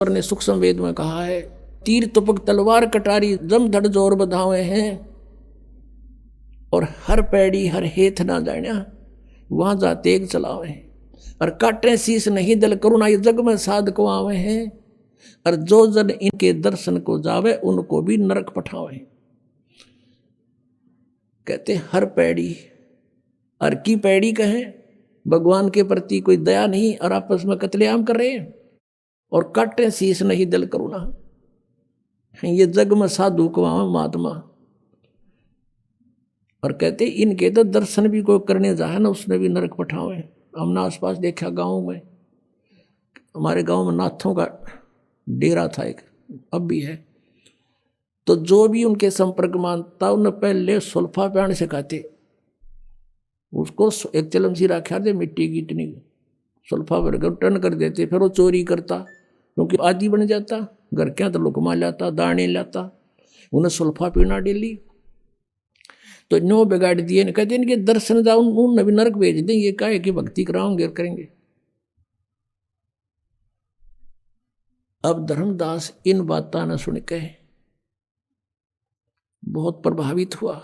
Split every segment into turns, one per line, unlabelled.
ने सूक्ष्म वेद में कहा है, तीर तुपक तलवार कटारी जम धड़ जोर बधावे हैं, और हर पैड़ी हर हेथ ना जाण्या वहां जा तेग चलावे हैं, और काटे शीस नहीं दल करुणा ये जग में साध को आवे हैं, और जो जन इनके दर्शन को जावे उनको भी नरक पठावे। कहते हर पैड़ी, हर की पैड़ी कहे भगवान के प्रति कोई दया नहीं और आपस में कत्लेआम कर रहे हैं, और काटे शीस नहीं दल करुणा, ये जग में साधु को महात्मा। और कहते इनके तो दर्शन भी कोई करने जाए ना उसने भी नरक पठावे। हमने आसपास देखा गाँव में, हमारे गांव में नाथों का डेरा था एक, अब भी है, तो जो भी उनके संपर्क मानता उन्हें पहले सुल्फा प्याण सिखाते, उसको एक चलम सी रखा दे मिट्टी की इतनी सुल्फा भरकर टर्न कर देते, फिर वो चोरी करता क्योंकि आदि बन जाता, घर क्या तो लुकमा लाता दाने लाता, उन्हें सुल्फा पीना डेली, तो नो बिगाड़ दिए। कहते इनके दर्शन जाओ उन भी नरक भेज दें, ये क्या कि भक्ति कराओगे करेंगे। अब धर्मदास इन बातों ने सुन के बहुत प्रभावित हुआ।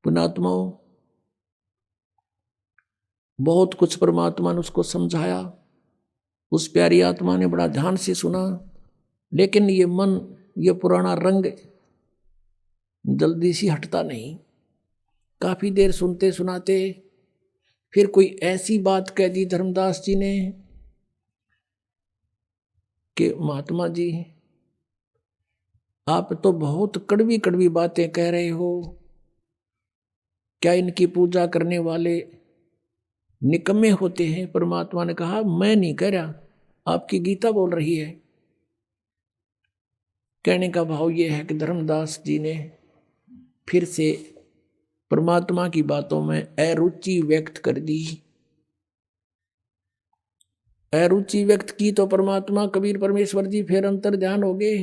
पुण्यात्माओं बहुत कुछ परमात्मा ने उसको समझाया, उस प्यारी आत्मा ने बड़ा ध्यान से सुना, लेकिन ये मन ये पुराना रंग जल्दी सी हटता नहीं। काफी देर सुनते सुनाते फिर कोई ऐसी बात कह दी धर्मदास जी ने कि महात्मा जी आप तो बहुत कड़वी कड़वी बातें कह रहे हो, क्या इनकी पूजा करने वाले निकम्मे होते हैं? परमात्मा ने कहा मैं नहीं कह रहा, आपकी गीता बोल रही है। कहने का भाव यह है कि धर्मदास जी ने फिर से परमात्मा की बातों में अरुचि व्यक्त कर दी। अरुचि व्यक्त की तो परमात्मा कबीर परमेश्वर जी फिर अंतर ध्यान हो गए,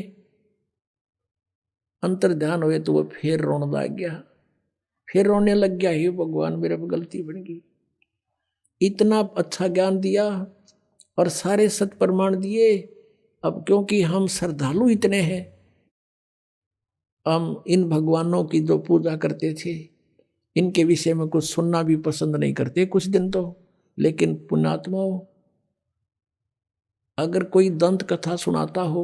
अंतर ध्यान हुए तो वो फिर रोने लग गया, फिर रोने लग गया, हे भगवान मेरे पे गलती बन गई। इतना अच्छा ज्ञान दिया और सारे सत प्रमाण दिए, अब क्योंकि हम श्रद्धालु इतने हैं, हम इन भगवानों की जो पूजा करते थे इनके विषय में कुछ सुनना भी पसंद नहीं करते कुछ दिन तो। लेकिन पुण्यात्माओं अगर कोई दंत कथा सुनाता हो,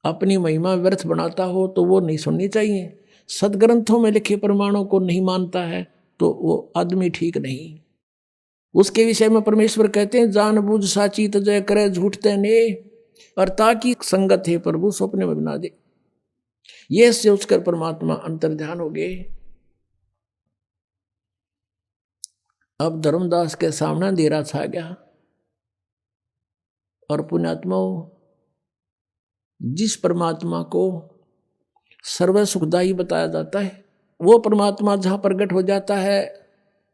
अपनी महिमा व्यर्थ बनाता हो तो वो नहीं सुननी चाहिए। सदग्रंथों में लिखे प्रमाणों को नहीं मानता है तो वो आदमी ठीक नहीं। उसके विषय में परमेश्वर कहते हैं जान बूझ साची तजय करे झूठते ने, और ताकि संगत है प्रभु स्वप्न में बना दे। ये सोचकर परमात्मा अंतर ध्यान हो गए। अब धर्मदास के सामने अंधेरा छा गया, और पुण्यात्माओं जिस परमात्मा को सर्व सुखदायी बताया जाता है वो परमात्मा जहाँ प्रकट हो जाता है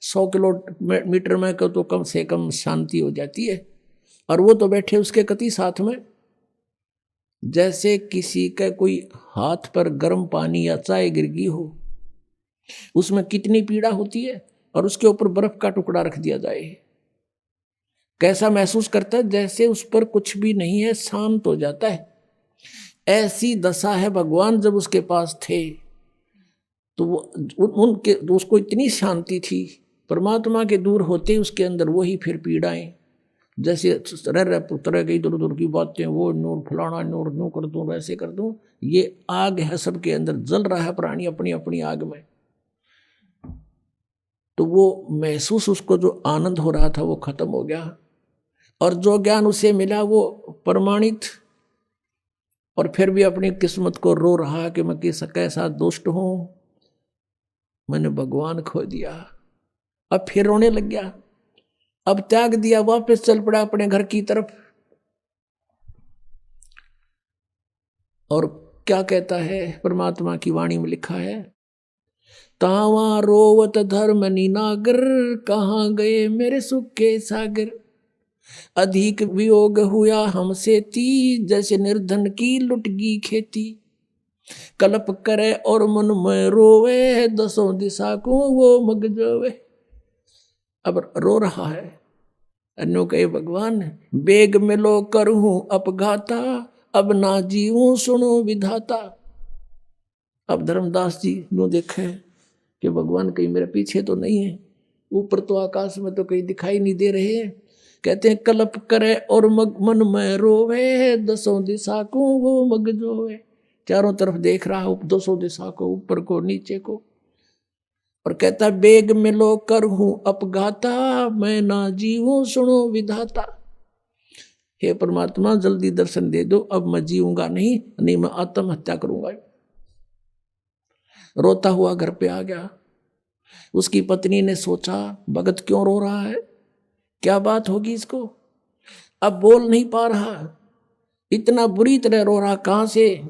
100 किलोमीटर में तो कम से कम शांति हो जाती है, और वो तो बैठे उसके कति साथ में। जैसे किसी का कोई हाथ पर गर्म पानी या चाय गिर गई हो, उसमें कितनी पीड़ा होती है, और उसके ऊपर बर्फ का टुकड़ा रख दिया जाए, कैसा महसूस करता है? जैसे उस पर कुछ भी नहीं है, शांत हो जाता है। ऐसी दशा है भगवान जब उसके पास थे तो वो उनके उसको इतनी शांति थी, परमात्मा के दूर होते उसके अंदर वही फिर पीड़ाएं, जैसे रह पुत्र गई इधर उधर की बातें, वो नूर फलाना नूर नू कर दूं वैसे कर दूं। ये आग है सबके अंदर, जल रहा है प्राणी अपनी अपनी आग में, तो वो महसूस उसको जो आनंद हो रहा था वो खत्म हो गया, और जो ज्ञान उसे मिला वो प्रमाणित, और फिर भी अपनी किस्मत को रो रहा कि मैं कैसा दुष्ट हूं, मैंने भगवान खो दिया। अब फिर रोने लग गया, अब त्याग दिया, वापस चल पड़ा अपने घर की तरफ। और क्या कहता है परमात्मा की वाणी में लिखा है, तावा रोवत धर्म निनागर, कहाँ गए मेरे सुख के सागर, अधिक वियोग हुआ हमसे ती, जैसे निर्धन की लुटगी खेती, कल्प करे और मन में रोवे, दसों दिशा को वो मग जावे। अब रो रहा है, अन्यों कहे भगवान बेग मिलो करूं अपघाता, अब ना जीऊं सुनो विधाता। अब धर्मदास जी नो देखे कि भगवान कहीं मेरे पीछे तो नहीं है, ऊपर तो आकाश में तो कहीं दिखाई नहीं दे रहे हैं। कहते हैं कल्प करे और मन में रोवे, दसों दिशा को वो मग जोवे। चारों तरफ देख रहा हूं, दसों दिशा को, ऊपर को नीचे को, और कहता बेग मिलो कर हूं अपघाता, मैं ना जीऊं सुनो विधाता। हे परमात्मा जल्दी दर्शन दे दो, अब मैं जीऊंगा नहीं मैं आत्महत्या करूंगा। रोता हुआ घर पे आ गया। उसकी पत्नी ने सोचा भगत क्यों रो रहा है, क्या बात होगी इसको। अब बोल नहीं पा रहा, इतना बुरी तरह रो रहा। कहां से,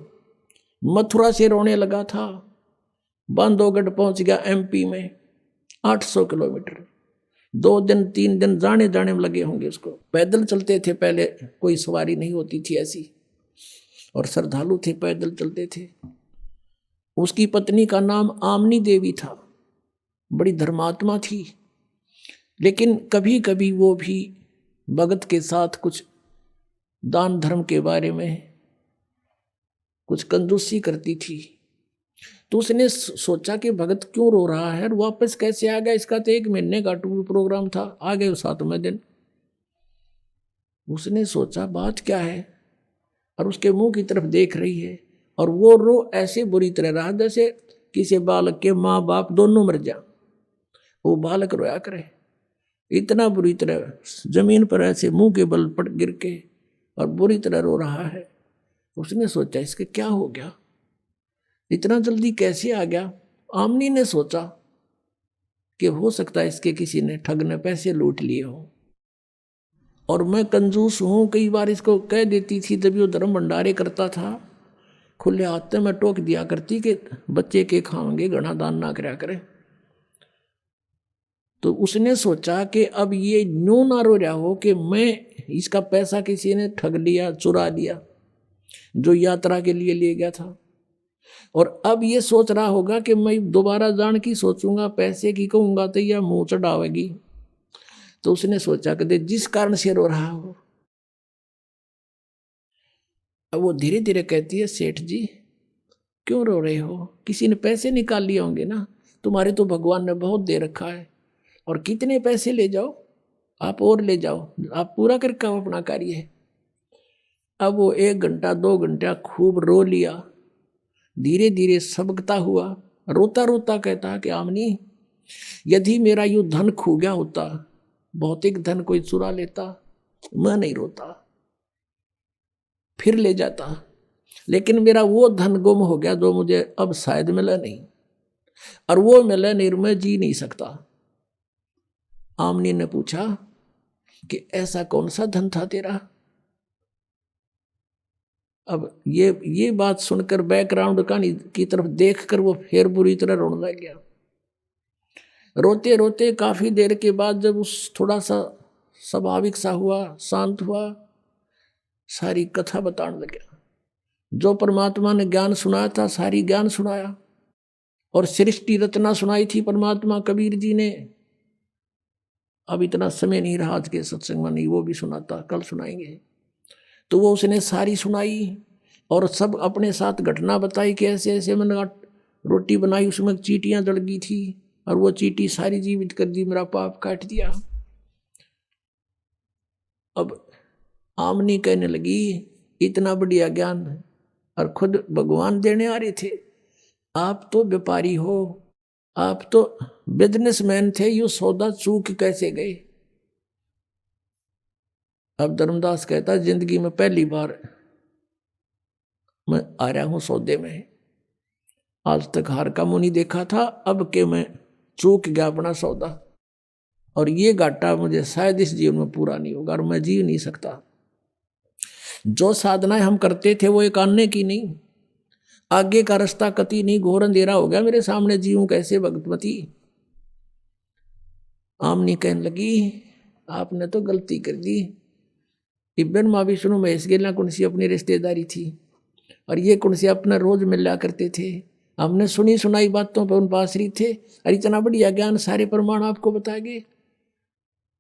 मथुरा से रोने लगा था, बांधवगढ़ पहुंच गया एमपी में, 800 किलोमीटर। 2 दिन 3 दिन जाने जाने में लगे होंगे उसको। पैदल चलते थे पहले, कोई सवारी नहीं होती थी ऐसी, और श्रद्धालु थे, पैदल चलते थे। उसकी पत्नी का नाम आमनी देवी था, बड़ी धर्मात्मा थी, लेकिन कभी कभी वो भी भगत के साथ कुछ दान धर्म के बारे में कुछ कंजूसी करती थी। तो उसने सोचा कि भगत क्यों रो रहा है और वापस कैसे आ गया। इसका तो 1 महीने का टूर प्रोग्राम था, आ गए 7वें दिन। उसने सोचा बात क्या है, और उसके मुंह की तरफ देख रही है, और वो रो ऐसे बुरी तरह रहा जैसे किसी बालक के माँ बाप दोनों मर जा, वो बालक रोया करे। इतना बुरी तरह जमीन पर ऐसे मुंह के बल पड़ गिर के और बुरी तरह रो रहा है। उसने सोचा इसके क्या हो गया, इतना जल्दी कैसे आ गया। आमनी ने सोचा कि हो सकता है इसके किसी ने ठग ने पैसे लूट लिए हो, और मैं कंजूस हूं, कई बार इसको कह देती थी, जब वो धर्म भंडारे करता था खुले हाथ में टोक दिया करती कि बच्चे के खाओगे घना दान ना करया करे। तो उसने सोचा कि अब ये न्यू ना रो रहा हो कि मैं इसका पैसा किसी ने ठग लिया, चुरा लिया, जो यात्रा के लिए ले गया था, और अब ये सोच रहा होगा कि मैं दोबारा जान की सोचूंगा, पैसे की कहूंगा तो यह मुंह चढ़ावेगी। तो उसने सोचा कि जिस कारण से रो रहा हो। अब वो धीरे धीरे कहती है सेठ जी क्यों रो रहे हो, किसी ने पैसे निकाल लिए होंगे ना, तुम्हारे तो भगवान ने बहुत दे रखा है, और कितने पैसे ले जाओ आप, और ले जाओ, आप पूरा करके आओ अपना कार्य है। अब वो 1 घंटा 2 घंटा खूब रो लिया, धीरे धीरे सबकता हुआ, रोता रोता कहता कि आमनी यदि मेरा यूं धन खो गया होता, भौतिक धन कोई चुरा लेता, मैं नहीं रोता, फिर ले जाता, लेकिन मेरा वो धन गुम हो गया जो मुझे अब शायद मिला नहीं, और वो मिला नहीं मैं जी नहीं सकता। आमनी ने पूछा कि ऐसा कौन सा धन था तेरा। अब ये बात सुनकर बैकग्राउंड कहानी की तरफ देखकर वो फिर बुरी तरह रोने लग गया। रोते रोते काफी देर के बाद जब उस थोड़ा सा स्वाभाविक सा हुआ, शांत हुआ, सारी कथा बताने लगा। जो परमात्मा ने ज्ञान सुनाया था सारी ज्ञान सुनाया, और सृष्टि रचना सुनाई थी परमात्मा कबीर जी ने। अब इतना समय नहीं रहा आज के सत्संग में, नहीं वो भी सुनाता, कल सुनाएंगे। तो वो उसने सारी सुनाई, और सब अपने साथ घटना बताई कि ऐसे ऐसे मैंने रोटी बनाई, उसमें चींटियां जल गई थी, और वो चींटी सारी जीवित कर दी, मेरा पाप काट दिया। अब आमनी कहने लगी इतना बढ़िया ज्ञान और खुद भगवान देने आ रहे थे, आप तो व्यापारी हो, आप तो बिजनेसमैन थे, यू सौदा चूक कैसे गए। अब धर्मदास कहता जिंदगी में पहली बार मैं आ रहा हूं सौदे में, आज तक हार का मुंह नहीं देखा था, अब के मैं चूक गया अपना सौदा, और ये घाटा मुझे शायद इस जीवन में पूरा नहीं होगा, और मैं जी नहीं सकता। जो साधनाएं हम करते थे वो एक आने की नहीं, आगे का रास्ता कति नहीं, घोर अंधेरा हो गया मेरे सामने, जीऊं कैसे भगवती। आमनी कहने लगी आपने तो गलती कर दी, इब्बन माँ विष्णु महेश गिला कुंसी अपनी रिश्तेदारी थी, और ये कुंसी अपना रोज मिला करते थे, हमने सुनी सुनाई बातों पर उन पर आश्रित थे, और इतना बढ़िया ज्ञान सारे प्रमाण आपको बताएंगे,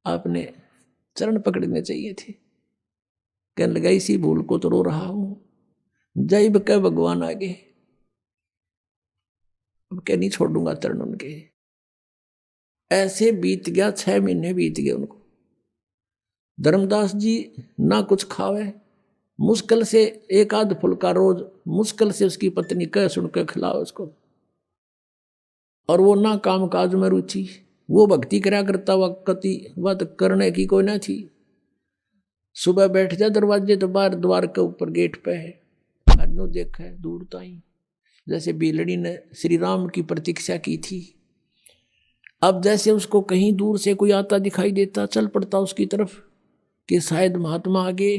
आपने चरण पकड़ने चाहिए थे। कहने लगा इसी भूल को तो रो रहा हूं, जैब के भगवान आगे, अब क्या नहीं छोड़ूंगा चरण उनके। ऐसे बीत गया, 6 महीने बीत गए उनको। धर्मदास जी ना कुछ खावे, मुश्किल से एक आध फुल्का रोज, मुश्किल से उसकी पत्नी कह सुन के खिलाओ उसको। और वो ना काम काज में रुचि, वो भक्ति करा करता वक्ति वत करने की कोई ना थी। सुबह बैठ जा दरवाजे तो बाहर द्वार के ऊपर गेट पे है, अनु देखा है दूर ताई, जैसे बिलड़ी ने श्री राम की प्रतीक्षा की थी। अब जैसे उसको कहीं दूर से कोई आता दिखाई देता, चल पड़ता उसकी तरफ कि शायद महात्मा आगे।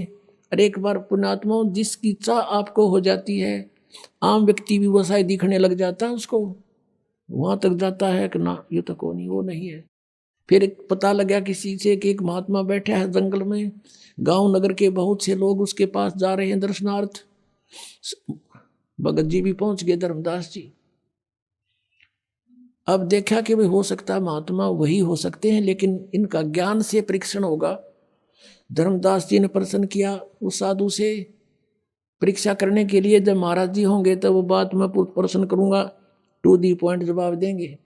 अरे एक बार पुण्यात्मा जिसकी चाह आपको हो जाती है, आम व्यक्ति भी वो शायद दिखने लग जाता है उसको, वहां तक जाता है कि ना ये तो कौन, वो नहीं है। फिर पता लगा किसी से कि एक महात्मा बैठा है जंगल में, गांव नगर के बहुत से लोग उसके पास जा रहे हैं दर्शनार्थ। भगत जी भी पहुंच गए, धर्मदास जी। अब देखा कि भाई हो सकता है महात्मा वही हो सकते हैं, लेकिन इनका ज्ञान से परीक्षण होगा। धर्मदास जी ने प्रश्न किया उस साधु से, परीक्षा करने के लिए जब महाराज जी होंगे तो वो बात मैं प्रश्न करूंगा, टू दी पॉइंट जवाब देंगे।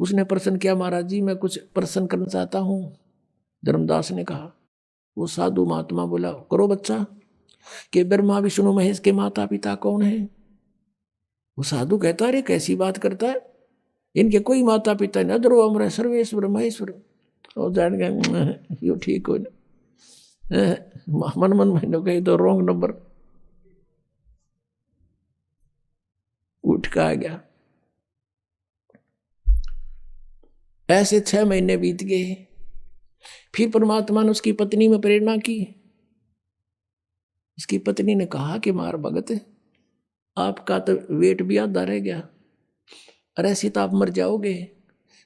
उसने प्रश्न किया, महाराज जी मैं कुछ प्रश्न करना चाहता हूं। धर्मदास ने कहा। वो साधु महात्मा बोला, करो बच्चा, कि ब्रह्मा विष्णु महेश के माता पिता कौन है? वो साधु कहता, अरे कैसी बात करता है, इनके कोई माता पिता न दरो अमर सर्वेश्वर महेश्वर। और जान गए यो ठीक हो, मन मन महीनों कही तो रॉन्ग नंबर उठ का आ गया। ऐसे 6 महीने बीत गए। फिर परमात्मा ने उसकी पत्नी में प्रेरणा की। उसकी पत्नी ने कहा कि मार भगत, आपका तो वेट भी आधा रह गया, अरे ऐसे तो आप मर जाओगे।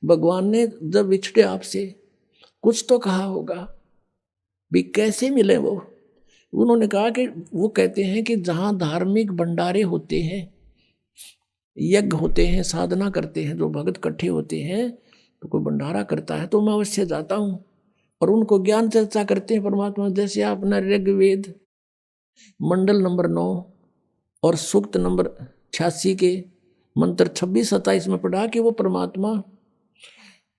भगवान ने जब विछड़े आपसे कुछ तो कहा होगा, भी कैसे मिले वो? उन्होंने कहा कि वो कहते हैं कि जहां धार्मिक भंडारे होते हैं, यज्ञ होते हैं, साधना करते हैं, जो भगत इकट्ठे होते हैं, तो कोई भंडारा करता है तो मैं अवश्य जाता हूँ और उनको ज्ञान चर्चा करते हैं परमात्मा। जैसे आपने ऋग्वेद मंडल नंबर 9 और सूक्त नंबर 86 के मंत्र 26-27 में पढ़ा कि वो परमात्मा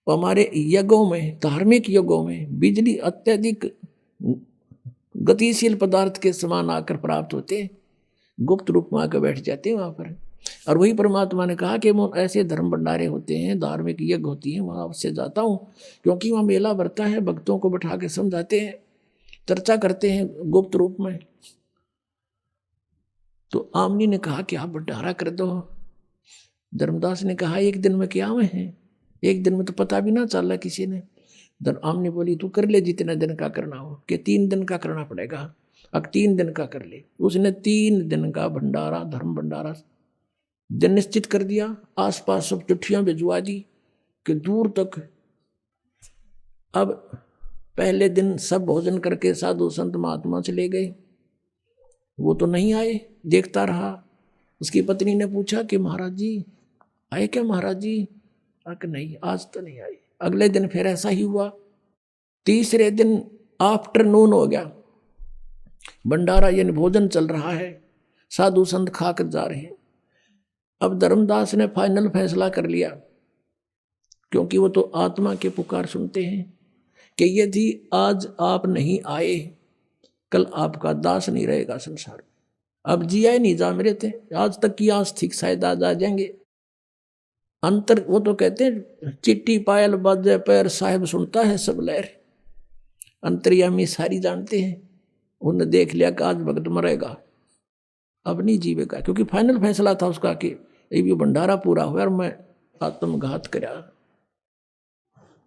हमारे यज्ञों में, धार्मिक यज्ञों में बिजली अत्यधिक गतिशील पदार्थ के समान आकर प्राप्त होते हैं, गुप्त रूप में आकर बैठ जाते हैं वहां पर। और वही परमात्मा ने कहा कि वो ऐसे धर्म भंडारे होते हैं, धार्मिक यज्ञ होती हैं, वहां अवश्य जाता हूँ, क्योंकि वहां मेला भरता है, भक्तों को बैठा के समझाते हैं, चर्चा करते हैं गुप्त रूप में। तो आमनी ने कहा कि आप भंडारा कर दो। धर्मदास ने कहा एक दिन में क्या में है, एक दिन में तो पता भी ना चला किसी ने। आमनी बोली तू कर ले जितने दिन का करना हो, कि 3 दिन का करना पड़ेगा, अब 3 दिन का कर ले। उसने 3 दिन का भंडारा, धर्म भंडारा दिन निश्चित कर दिया। आसपास सब चिट्ठियां भिजवा दी कि दूर तक। अब पहले दिन सब भोजन करके साधु संत महात्मा चले गए, वो तो नहीं आए, देखता रहा। उसकी पत्नी ने पूछा कि महाराज जी आए क्या? महाराज जी कि नहीं, आज तो नहीं आए। अगले दिन फिर ऐसा ही हुआ। तीसरे दिन आफ्टरनून हो गया, भंडारा यानी भोजन चल रहा है, साधु संत खाकर जा रहे हैं। अब धर्मदास ने फाइनल फैसला कर लिया, क्योंकि वो तो आत्मा के पुकार सुनते हैं, कि यदि आज आप नहीं आए, कल आपका दास नहीं रहेगा संसार में। अब जिया नहीं जा मेरे थे, आज तक की आस ठीक शायद आज आ जाएंगे। अंतर वो तो कहते हैं चिट्ठी पायल बाजे पैर, साहिब सुनता है सब लहर। अंतर्यामी सारी जानते हैं, उन्होंने देख लिया कि आज भगत मरेगा, अब नहीं जीवेगा, क्योंकि फाइनल फैसला था उसका कि ये भंडारा पूरा हुआ और मैं आत्मघात करा।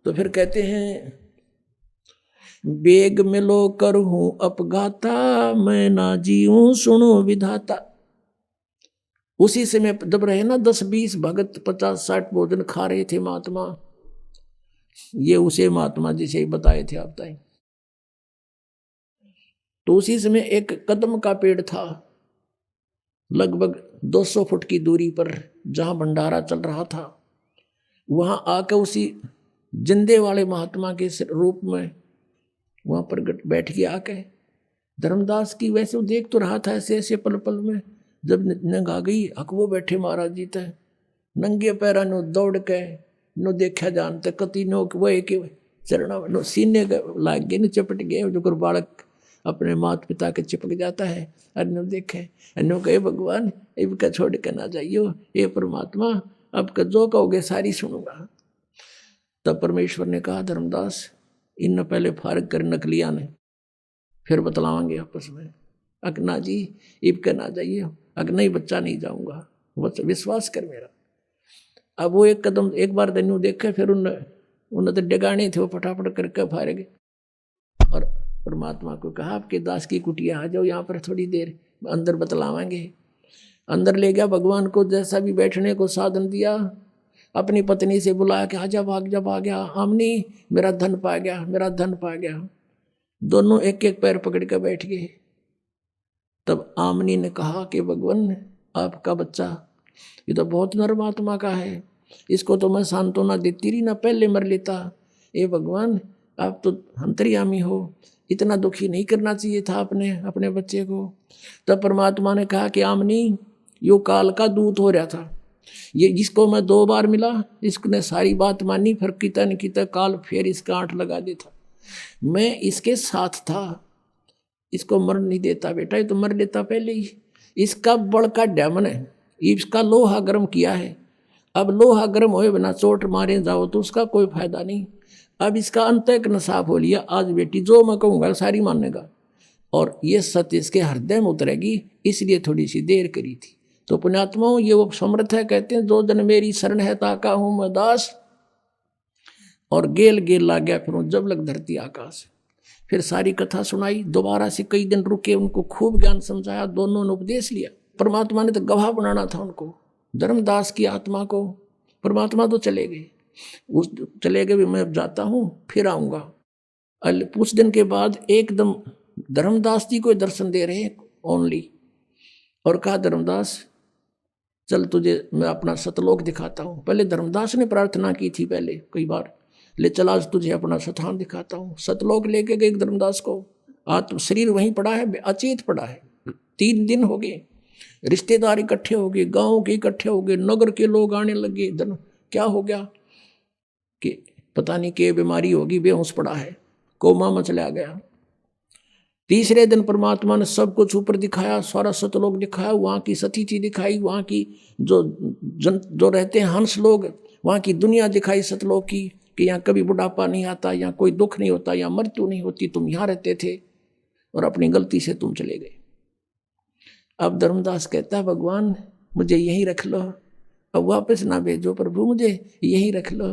तो फिर कहते हैं बेग मिलो करहूं अपघाता, मैं ना जीऊं सुनो विधाता। उसी समय जब रहे ना 10-20 भगत 50-60 भोजन खा रहे थे महात्मा, ये उसे महात्मा जिसे ही बताए थे आप ताई। तो उसी समय एक कदम का पेड़ था, लगभग 200 फुट की दूरी पर, जहां भंडारा चल रहा था। वहां आकर उसी जिंदे वाले महात्मा के रूप में वहां पर बैठ गया आके। धर्मदास की वैसे वो देख तो रहा था ऐसे ऐसे पल पल में, जब नंग आ गई हक वो बैठे महाराज जी तय नंगे पैरा नो दौड़ के नो देखा जानते कति नो वो एक चरणा नो सीने लाग गए न चपट गए, जो कर बालक अपने माता पिता के चिपक जाता है। अन्य देखे अन्य कहे भगवान इनका छोड़ के ना जाइयो, ये परमात्मा अब का जो कहोगे सारी सुनूंगा। तब परमेश्वर ने कहा धर्मदास इन पहले फारग कर नकलिया ने, फिर बतलावांगे आपस में। अकना जी इब के ना जाइए, अकना ही बच्चा नहीं जाऊंगा, विश्वास कर मेरा। अब वो एक कदम एक बार धन्यू देखे, फिर उन्हें तो डगाने थे वो फटाफट करके फारेगे और परमात्मा को कहा आपके दास की कुटिया आ जाओ यहाँ पर थोड़ी देर अंदर बतलावांगे। अंदर ले गया भगवान को, जैसा भी बैठने को साधन दिया, अपनी पत्नी से बुलाया कि आजा भाग जा भाग गया आमनी मेरा धन पा गया मेरा धन पा गया। दोनों एक एक पैर पकड़ कर बैठ गए। तब आमनी ने कहा कि भगवान आपका बच्चा ये तो बहुत नर्म आत्मा का है, इसको तो मैं सांत्वना देती रही ना पहले मर लेता। ये भगवान आप तो अंतर्यामी हो, इतना दुखी नहीं करना चाहिए था आपने अपने बच्चे को। तब परमात्मा ने कहा कि आमनी यो काल का दूत हो रहा था, ये जिसको मैं 2 बार मिला इसने सारी बात मानी, फिर किता न किता काल फिर इसका आंट लगा देता। मैं इसके साथ था, इसको मर नहीं देता बेटा, ये तो मर लेता पहले ही। इसका बड़ का डैमन है, इसका लोहा गर्म किया है, अब लोहा गर्म होए बिना चोट मारे जाओ तो उसका कोई फायदा नहीं। अब इसका अंतःकरण साफ हो लिया, आज बेटी जो मैं कहूँगा सारी मानेगा और ये सत्य इसके हृदय में उतरेगी, इसलिए थोड़ी सी देर करी थी। तो पुण्यात्माओं ये वो समर्थ है, कहते हैं जो जन मेरी शरण है ताका हूँ मैं दास, और गेल गेल ला गया फिर जब लग धरती आकाश। फिर सारी कथा सुनाई, दोबारा से कई दिन रुके, उनको खूब ज्ञान समझाया, दोनों ने उपदेश लिया। परमात्मा ने तो गवाह बनाना था उनको, धर्मदास की आत्मा को। परमात्मा तो चले गए, उस चले गए भी मैं अब जाता हूँ फिर आऊँगा। कुछ दिन के बाद एकदम धर्मदास जी को दर्शन दे रहे हैं ओनली, और कहा धर्मदास चल तुझे मैं अपना सतलोक दिखाता हूँ। पहले धर्मदास ने प्रार्थना की थी पहले कई बार, ले चला आज तुझे अपना स्थान दिखाता हूँ। सतलोक लेके गए धर्मदास को, आत्म शरीर वहीं पड़ा है, अचेत पड़ा है। 3 दिन हो गए, रिश्तेदार इकट्ठे हो गए, गाँव के इकट्ठे हो गए, नगर के लोग आने लगे। क्या हो गया कि पता नहीं क्या बीमारी होगी, बेहोश पड़ा है, कोमा में चला गया। तीसरे दिन परमात्मा ने सब कुछ ऊपर दिखाया, सारा सतलोक दिखाया, वहाँ की सतीथि दिखाई, वहाँ की जो रहते हैं हंस लोग, वहाँ की दुनिया दिखाई सतलोक की, कि यहाँ कभी बुढ़ापा नहीं आता, यहाँ कोई दुख नहीं होता, यहाँ मृत्यु नहीं होती, तुम यहाँ रहते थे और अपनी गलती से तुम चले गए। अब धर्मदास कहता है भगवान मुझे यहीं रख लो, अब वापस ना भेजो प्रभु, मुझे यहीं रख लो,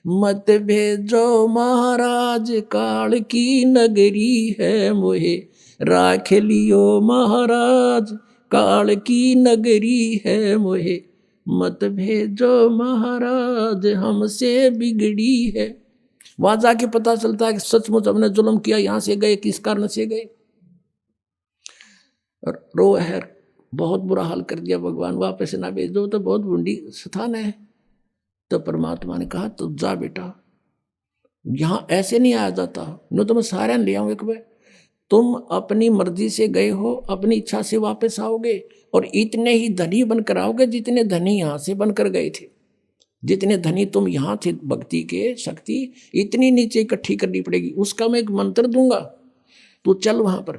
मत भेजो महाराज काल की नगरी है, मोहे राख लियो महाराज काल की नगरी है, मोहे मत भेजो महाराज हमसे बिगड़ी है। वहां जाके पता चलता है कि सचमुच हमने जुल्म किया, यहां से गए किस कारण से गए, रो है बहुत बुरा हाल कर दिया भगवान, वापस ना भेजो तो बहुत बूंदी स्थान है। तो परमात्मा ने कहा तो जा बेटा, यहाँ ऐसे नहीं आया जाता, न तो मैं सारे ले आऊंगे कभी, तुम अपनी मर्जी से गए हो, अपनी इच्छा से वापस आओगे और इतने ही धनी बनकर आओगे जितने धनी यहाँ से बनकर गए थे। जितने धनी तुम यहाँ थे भक्ति के शक्ति इतनी नीचे इकट्ठी करनी पड़ेगी। उसका मैं एक मंत्र दूंगा, तू चल वहां पर,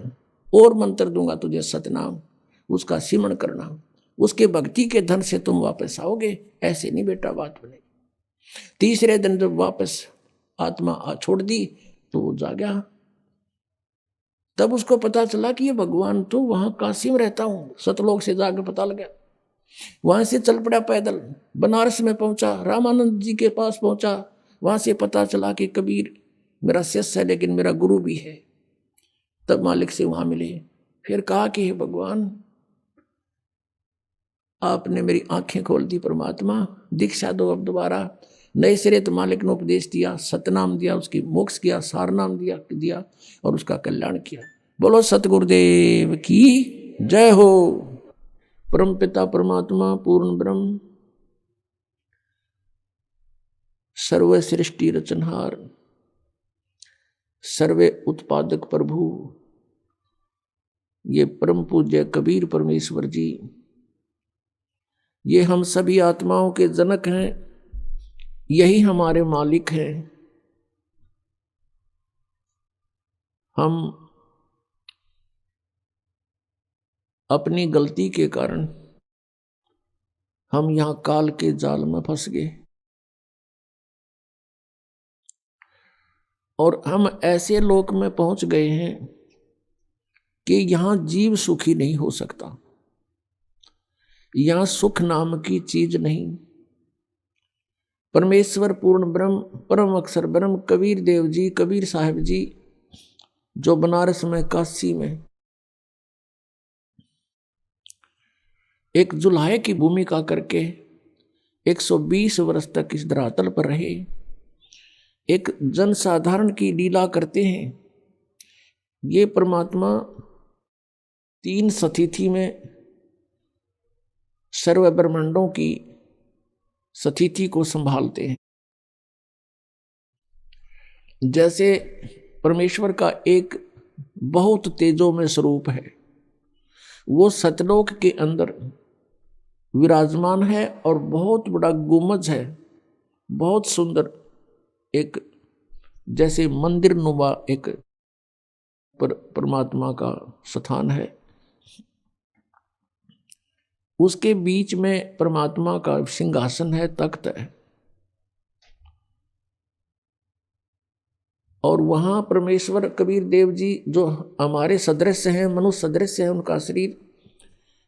और मंत्र दूंगा तुझे सतनाम, उसका सिमरण करना, उसके भक्ति के धन से तुम वापस आओगे। ऐसे नहीं बेटा बात बनेगी। तीसरे दिन जब वापस आत्मा छोड़ दी तो वो जा गया। तब उसको पता चला कि ये भगवान तो वहां काशी में रहता हूँ, सतलोक से जाकर पता लगा। वहां से चल पड़ा पैदल, बनारस में पहुंचा, रामानंद जी के पास पहुंचा, वहां से पता चला कि कबीर मेरा शिष्य है लेकिन मेरा गुरु भी है। तब मालिक से वहां मिले, फिर कहा कि हे भगवान आपने मेरी आंखें खोल दी, परमात्मा दीक्षा दो अब दोबारा। नए सिरे तो मालिक ने उपदेश दिया, सतनाम दिया, उसकी मोक्ष किया, सारनाम दिया और उसका कल्याण किया। बोलो सतगुरुदेव की जय हो। परम पिता परमात्मा पूर्ण ब्रह्म सर्व सृष्टि रचनहार सर्वे उत्पादक प्रभु, ये परम पूज्य कबीर परमेश्वर जी, ये हम सभी आत्माओं के जनक हैं, यही हमारे मालिक हैं। हम अपनी गलती के कारण हम यहां काल के जाल में फंस गए और हम ऐसे लोक में पहुंच गए हैं कि यहां जीव सुखी नहीं हो सकता। यहां सुख नाम की चीज नहीं। परमेश्वर पूर्ण ब्रह्म परम अक्षर ब्रह्म कबीर देव जी, कबीर साहब जी, जो बनारस में काशी में एक जुल्हे की भूमिका करके 120 वर्ष तक इस धरातल पर रहे, एक जनसाधारण की लीला करते हैं। ये परमात्मा 3 सतिथि में सर्व ब्रह्मांडों की सतिथि को संभालते हैं। जैसे परमेश्वर का एक बहुत तेजो में स्वरूप है, वो सतलोक के अंदर विराजमान है और बहुत बड़ा गुम्बज है, बहुत सुंदर, एक जैसे मंदिर नुमा एक परमात्मा का स्थान है। उसके बीच में परमात्मा का सिंहासन है, तख्त है, और वहां परमेश्वर कबीर देव जी जो हमारे सदृश्य हैं, मनुष्य सदृश्य है उनका शरीर,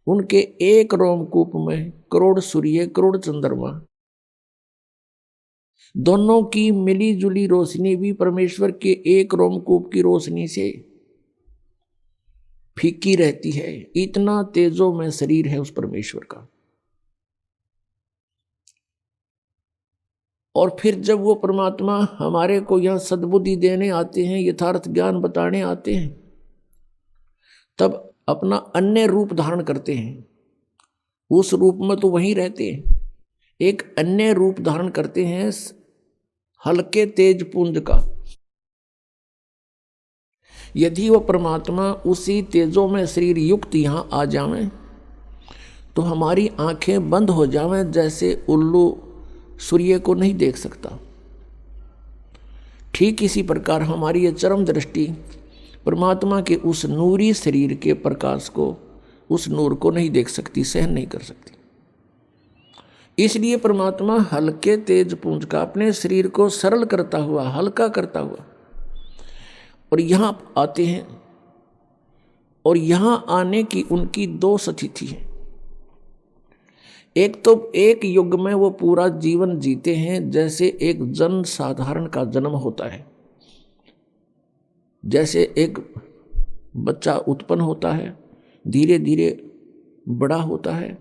उनके एक रोमकूप में करोड़ सूर्य करोड़ चंद्रमा, दोनों की मिली जुली रोशनी भी परमेश्वर के एक रोमकूप की रोशनी से फीकी रहती है। इतना तेजो में शरीर है उस परमेश्वर का। और फिर जब वो परमात्मा हमारे को यह सद्बुद्धि देने आते हैं, यथार्थ ज्ञान बताने आते हैं, तब अपना अन्य रूप धारण करते हैं। उस रूप में तो वहीं रहते हैं, एक अन्य रूप धारण करते हैं हल्के तेज पुंज का। यदि वो परमात्मा उसी तेजों में शरीर युक्त यहां आ जावें तो हमारी आंखें बंद हो जावें, जैसे उल्लू सूर्य को नहीं देख सकता। ठीक इसी प्रकार हमारी ये चरम दृष्टि परमात्मा के उस नूरी शरीर के प्रकाश को, उस नूर को नहीं देख सकती, सहन नहीं कर सकती। इसलिए परमात्मा हल्के तेज पुंज का अपने शरीर को सरल करता हुआ, हल्का करता हुआ और यहां आते हैं। और यहां आने की उनकी 2 स्थिति है। एक तो एक युग में वो पूरा जीवन जीते हैं जैसे एक जन साधारण का जन्म होता है। जैसे एक बच्चा उत्पन्न होता है, धीरे धीरे बड़ा होता है,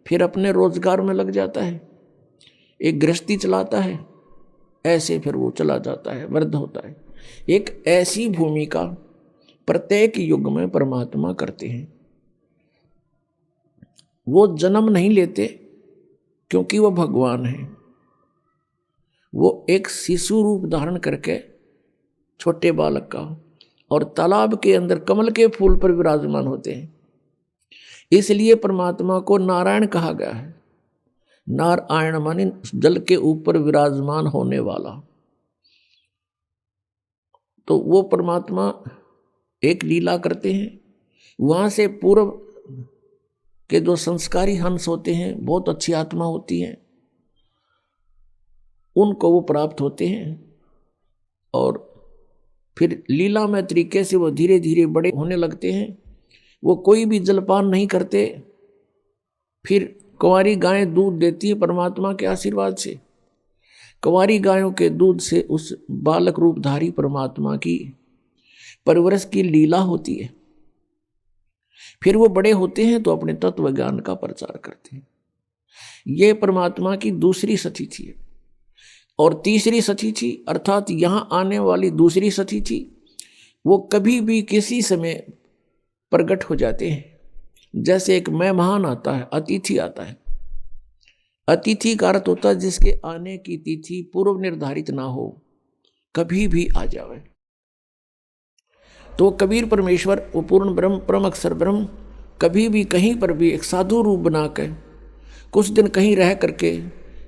फिर अपने रोजगार में लग जाता है, एक गृहस्थी चलाता है, ऐसे फिर वो चला जाता है, वृद्ध होता है। एक ऐसी भूमिका प्रत्येक युग में परमात्मा करते हैं। वो जन्म नहीं लेते क्योंकि वो भगवान है। वो एक शिशु रूप धारण करके छोटे बालक का और तालाब के अंदर कमल के फूल पर विराजमान होते हैं। इसलिए परमात्मा को नारायण कहा गया है। नारायण माने जल के ऊपर विराजमान होने वाला। तो वो परमात्मा एक लीला करते हैं। वहां से पूर्व के जो संस्कारी हंस होते हैं, बहुत अच्छी आत्मा होती हैं, उनको वो प्राप्त होते हैं और फिर लीलामय तरीके से वो धीरे धीरे बड़े होने लगते हैं। वो कोई भी जलपान नहीं करते। फिर कुंवारी गायें दूध देती है परमात्मा के आशीर्वाद से। कुंवारी गायों के दूध से उस बालक रूपधारी परमात्मा की परवरिश की लीला होती है। फिर वो बड़े होते हैं तो अपने तत्व ज्ञान का प्रचार करते हैं। ये परमात्मा की दूसरी स्थिति है। और तीसरी स्थिति अर्थात यहां आने वाली दूसरी स्थिति, वो कभी भी किसी समय प्रकट हो जाते हैं। जैसे एक मेहमान आता है, अतिथि आता है। अतिथि का अर्थ होता है जिसके आने की तिथि पूर्व निर्धारित ना हो, कभी भी आ जावे। तो कबीर परमेश्वर वो पूर्ण ब्रह्म परम अक्षर ब्रह्म कभी भी कहीं पर भी एक साधु रूप बना कर कुछ दिन कहीं रह करके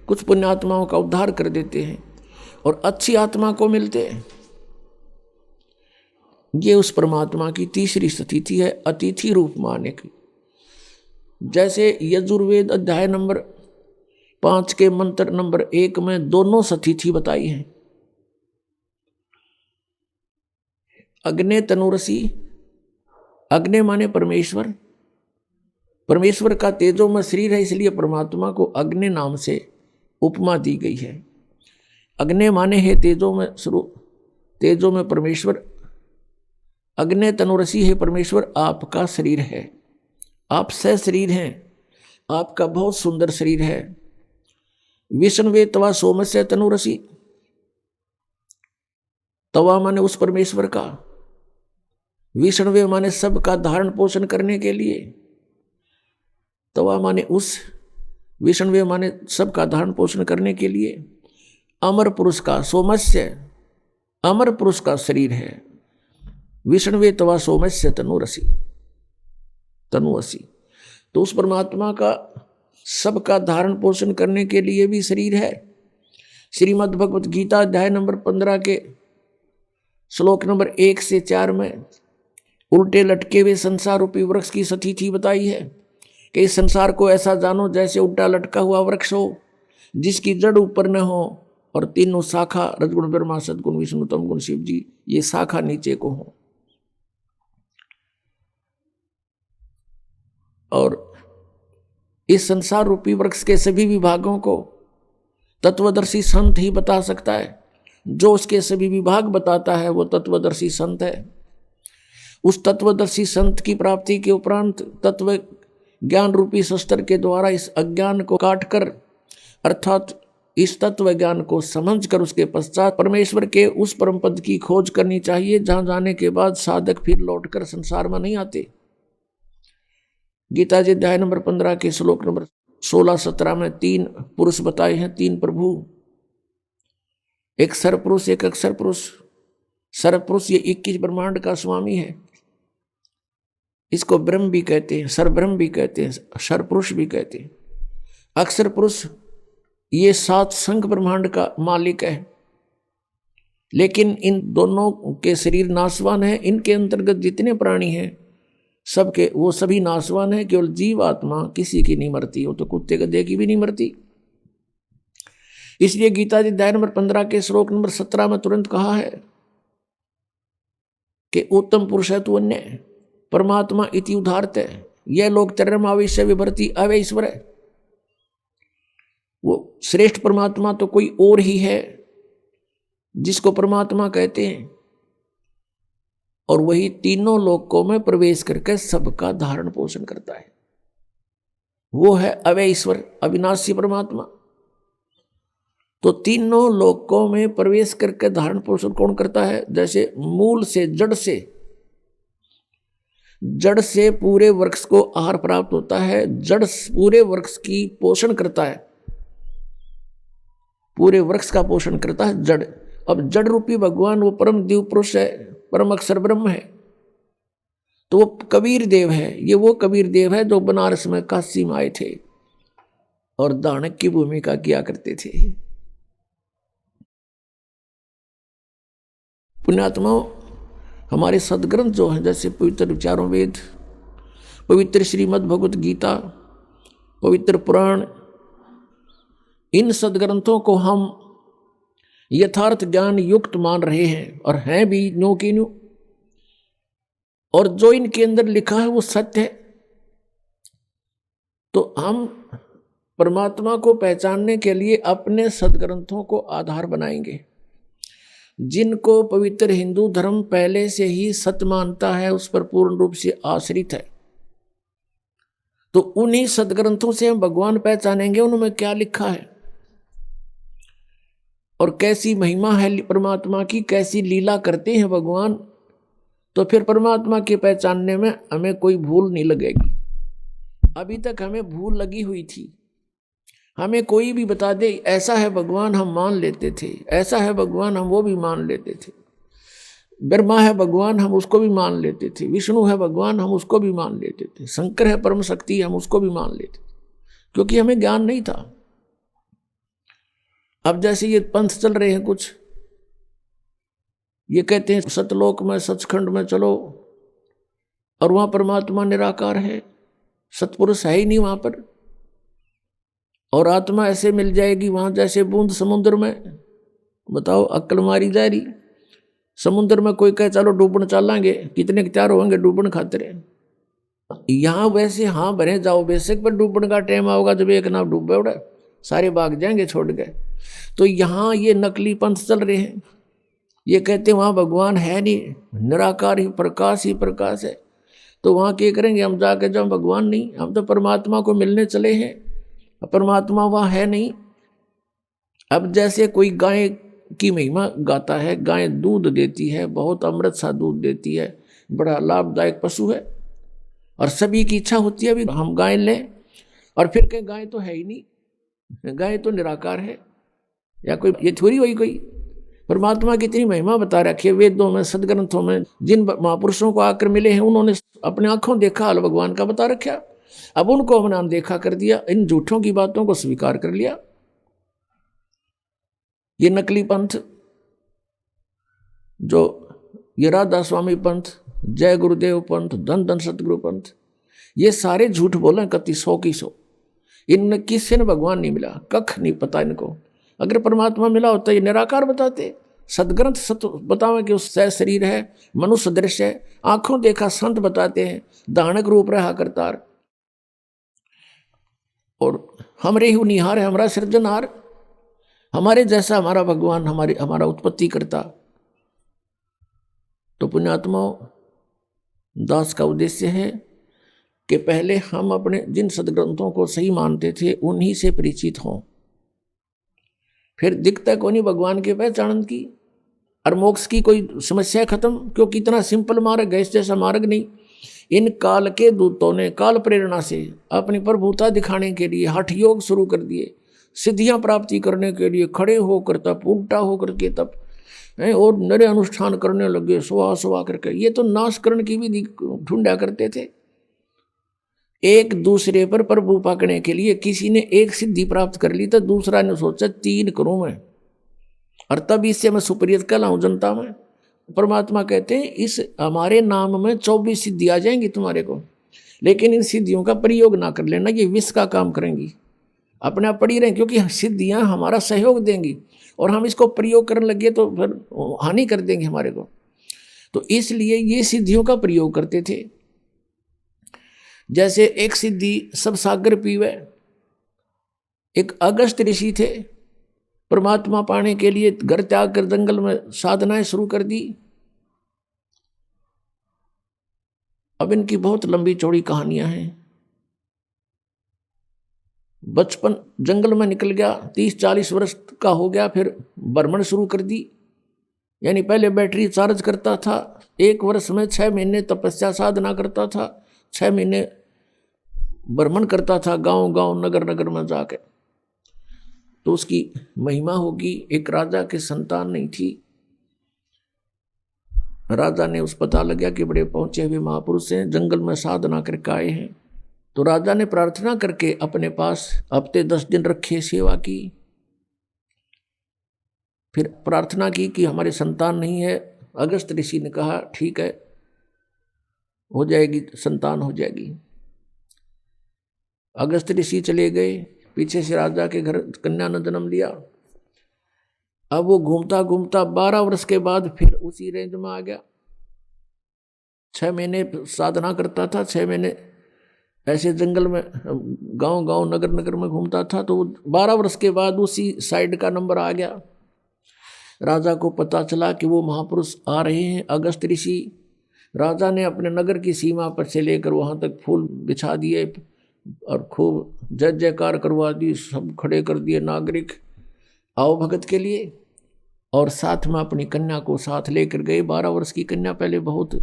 कुछ पुण्यात्माओं का उद्धार कर देते हैं और अच्छी आत्मा को मिलते हैं। ये उस परमात्मा की तीसरी स्थिति है, अतिथि रूप में आने की। जैसे यजुर्वेद अध्याय नंबर 5 के मंत्र नंबर 1 में दोनों स्थिति बताई हैं। अग्ने तनुरसी, अग्नि माने परमेश्वर, परमेश्वर का तेजो में शरीर है, इसलिए परमात्मा को अग्नि नाम से उपमा दी गई है। अग्नि माने है तेजो में स्वरूप, तेजो में परमेश्वर। अग्नि तनुरसी है परमेश्वर, आपका शरीर है, आप सह शरीर हैं, आपका बहुत सुंदर शरीर है। विष्णुवे तवा सोमस्य तनुरसी, तवा माने उस परमेश्वर का, विष्णुवे माने सबका धारण पोषण करने के लिए, तवा माने उस, विष्णुवे माने सबका धारण पोषण करने के लिए। अमर पुरुष का, सोमस्य अमर पुरुष का शरीर है। विष्णुवे तवा सोमस्य तनुरसी, तनुअसी, तो उस परमात्मा का सबका धारण पोषण करने के लिए भी शरीर है। श्रीमद् भगवत गीता अध्याय नंबर 15 के श्लोक नंबर 1 से 4 में उल्टे लटके हुए संसार रूपी वृक्ष की स्थिति बताई है कि इस संसार को ऐसा जानो जैसे उल्टा लटका हुआ वृक्ष हो, जिसकी जड़ ऊपर न हो और तीनों शाखा रजगुण ब्रह्मा सदगुण विष्णु तम गुण शिव जी, ये शाखा नीचे को हो। और इस संसार रूपी वृक्ष के सभी विभागों को तत्वदर्शी संत ही बता सकता है। जो उसके सभी विभाग बताता है वो तत्वदर्शी संत है। उस तत्वदर्शी संत की प्राप्ति के उपरांत तत्व ज्ञान रूपी शस्त्र के द्वारा इस अज्ञान को काटकर, अर्थात इस तत्व ज्ञान को समझकर उसके पश्चात परमेश्वर के उस परम पद की खोज करनी चाहिए, जहां जाने के बाद साधक फिर लौटकर संसार में नहीं आते। गीता जी अध्याय नंबर 15 के श्लोक नंबर 16-17 में 3 पुरुष बताए हैं, 3 प्रभु, एक सरपुरुष एक अक्षर पुरुष। सरपुरुष ये 21 ब्रह्मांड का स्वामी है, इसको ब्रह्म भी कहते हैं, सरब्रह्म भी कहते हैं, सरपुरुष भी कहते हैं। अक्षर पुरुष ये 7 संघ ब्रह्मांड का मालिक है, लेकिन इन दोनों के शरीर नाशवान है। इनके अंतर्गत जितने प्राणी हैं सबके वो सभी नाशवान है, केवल जीव आत्मा किसी की नहीं मरती, वो तो कुत्ते गधे की भी नहीं मरती। इसलिए गीता जी अध्याय नंबर 15 के श्लोक नंबर 17 में तुरंत कहा है कि उत्तम पुरुष है तू अन्य परमात्मा इति उदाहरते, यह लोग चरम आवेश विभर्ति अवैश्वर है। वो श्रेष्ठ परमात्मा तो कोई और ही है जिसको परमात्मा कहते हैं, और वही तीनों लोकों में प्रवेश करके सबका धारण पोषण करता है। वो है अव्यय ईश्वर, अविनाशी परमात्मा। तो तीनों लोकों में प्रवेश करके धारण पोषण कौन करता है? जैसे मूल से जड़ से पूरे वृक्ष को आहार प्राप्त होता है, जड़ पूरे वृक्ष की पोषण करता है, पूरे वृक्ष का पोषण करता है जड़। अब जड़ रूपी भगवान वो परम दिव्य पुरुष है, परम अक्षर ब्रह्म है, तो वो कबीर देव है। ये वो कबीर देव है जो बनारस में काशी में आए थे और दानक की भूमिका किया करते थे। पुण्यात्माओं, हमारे सदग्रंथ जो हैं, जैसे पवित्र विचारों वेद, पवित्र श्रीमद् भगवत गीता, पवित्र पुराण, इन सदग्रंथों को हम यथार्थ ज्ञान युक्त मान रहे हैं और हैं भी न्यू की न्यू, और जो इनके अंदर लिखा है वो सत्य है। तो हम परमात्मा को पहचानने के लिए अपने सदग्रंथों को आधार बनाएंगे। जिनको पवित्र हिंदू धर्म पहले से ही सत्य मानता है, उस पर पूर्ण रूप से आश्रित है, तो उन्हीं सदग्रंथों से हम भगवान पहचानेंगे उनमें क्या लिखा है और कैसी महिमा है परमात्मा की, कैसी लीला करते हैं भगवान। तो फिर परमात्मा के पहचानने में हमें कोई भूल नहीं लगेगी। अभी तक हमें भूल लगी हुई थी, हमें कोई भी बता दे ऐसा है भगवान, हम मान लेते थे, ऐसा है भगवान, हम वो भी मान लेते थे। ब्रह्मा है भगवान, हम उसको भी मान लेते थे। विष्णु है भगवान, हम उसको भी मान लेते थे। शंकर है परम शक्ति, हम उसको भी मान लेते थे, क्योंकि हमें ज्ञान नहीं था। अब जैसे ये पंथ चल रहे हैं कुछ, ये कहते हैं सतलोक में सचखंड में चलो और वहां परमात्मा निराकार है, सतपुरुष है ही नहीं वहां पर, और आत्मा ऐसे मिल जाएगी वहां जैसे बूंद समुद्र में। बताओ, अक्ल मारी जा रही। समुद्र में कोई कहे चलो डूबन चलेंगे, कितने तैयार होंगे डूबन खातिर। यहाँ वैसे हाँ भरे जाओ बेशक, पर डूबन का टाइम आओगा जब एक नाव डूबे उड़ा सारे भाग जाएंगे छोड़ गए। तो यहाँ ये नकली पंथ चल रहे हैं, ये कहते हैं वहां भगवान है नहीं, निराकार ही प्रकाश है। तो वहां क्या करेंगे हम जाके, जब भगवान नहीं, हम तो परमात्मा को मिलने चले हैं, परमात्मा वहां है नहीं। अब जैसे कोई गाय की महिमा गाता है, गाय दूध देती है, बहुत अमृत सा दूध देती है, बड़ा लाभदायक पशु है, और सभी की इच्छा होती है भी हम गाय लें, और फिर कहें गाय तो है ही नहीं, गाय तो निराकार है, या कोई ये थोड़ी हुई कोई। परमात्मा की इतनी महिमा बता रखी है वेदों में, सदग्रंथों में, जिन महापुरुषों को आकर मिले हैं उन्होंने अपने आंखों देखा हाल भगवान का बता रखा। अब उनको हमने अनदेखा कर दिया, इन झूठों की बातों को स्वीकार कर लिया। ये नकली पंथ, जो ये राधा स्वामी पंथ, जय गुरुदेव पंथ, धन धन सतगुरु पंथ, ये सारे झूठ बोले कति 100 की 100। इनमें किसी ने भगवान नहीं मिला, कख नहीं पता इनको। अगर परमात्मा मिला होता ये निराकार बताते। सदग्रंथ सत बतावे कि उस शरीर है, मनुष्य दृश्य है, आंखों देखा संत बताते हैं, दानक रूप रहा करतार, और हमरे ही निहार है, हमारा सृजनहार, हमारे जैसा हमारा भगवान, हमारा उत्पत्ति करता। तो पुण्यात्माओं, दास का उद्देश्य है कि पहले हम अपने जिन सदग्रंथों को सही मानते थे उन्हीं से परिचित हों, फिर दिखता को नहीं भगवान के पहचान की, और मोक्ष की कोई समस्या खत्म। क्योंकि इतना सिंपल मार्ग है, इस जैसा मार्ग नहीं। इन काल के दूतों ने काल प्रेरणा से अपनी प्रभुता दिखाने के लिए हठ योग शुरू कर दिए, सिद्धियां प्राप्ति करने के लिए खड़े होकर तप, उल्टा होकर के तप, और नरे अनुष्ठान करने लगे सुहा सुहा करके। ये तो नाशकरण की भी ढूंढा करते थे। एक दूसरे पर प्रभु पाकने के लिए किसी ने एक सिद्धि प्राप्त कर ली तो दूसरा ने सोचा 3 करूं मैं, और तब इससे मैं सुपरियत कहलाऊं जनता में। परमात्मा कहते हैं इस हमारे नाम में 24 सिद्धि आ जाएंगी तुम्हारे को, लेकिन इन सिद्धियों का प्रयोग ना कर लेना, ये विष का काम करेंगी। अपने आप पड़ी रहें, क्योंकि सिद्धियां हमारा सहयोग देंगी, और हम इसको प्रयोग करने लगे तो फिर हानि कर देंगे हमारे को। तो इसलिए ये सिद्धियों का प्रयोग करते थे। जैसे एक सिद्धि सब सागर पीवे, एक अगस्त ऋषि थे, परमात्मा पाने के लिए घर त्याग कर जंगल में साधनाएं शुरू कर दी। अब इनकी बहुत लंबी चौड़ी कहानियां हैं। बचपन जंगल में निकल गया, 30-40 वर्ष का हो गया, फिर भ्रमण शुरू कर दी। यानी पहले बैटरी चार्ज करता था, 1 वर्ष में 6 महीने तपस्या साधना करता था, 6 महीने भ्रमण करता था गांव गांव नगर नगर में जाके। तो उसकी महिमा होगी। एक राजा की संतान नहीं थी, राजा ने उस पता लगा कि बड़े पहुंचे हुए महापुरुष हैं, जंगल में साधना करके आए हैं। तो राजा ने प्रार्थना करके अपने पास हफ्ते 10 दिन रखे, सेवा की। फिर प्रार्थना की कि हमारे संतान नहीं है। अगस्त ऋषि ने कहा ठीक है, हो जाएगी, संतान हो जाएगी। अगस्त ऋषि चले गए, पीछे से राजा के घर कन्या ने जन्म लिया। अब वो घूमता घूमता 12 वर्ष के बाद फिर उसी रेंज में आ गया। 6 महीने साधना करता था, 6 महीने ऐसे जंगल में गांव गांव नगर नगर में घूमता था। तो 12 वर्ष के बाद उसी साइड का नंबर आ गया। राजा को पता चला कि वो महापुरुष आ रहे हैं, अगस्त ऋषि। राजा ने अपने नगर की सीमा पर से लेकर वहां तक फूल बिछा दिए और खूब जय जयकार करवा दी, सब खड़े कर दिए नागरिक आओ भगत के लिए। और साथ में अपनी कन्या को साथ लेकर गए। 12 वर्ष की कन्या पहले बहुत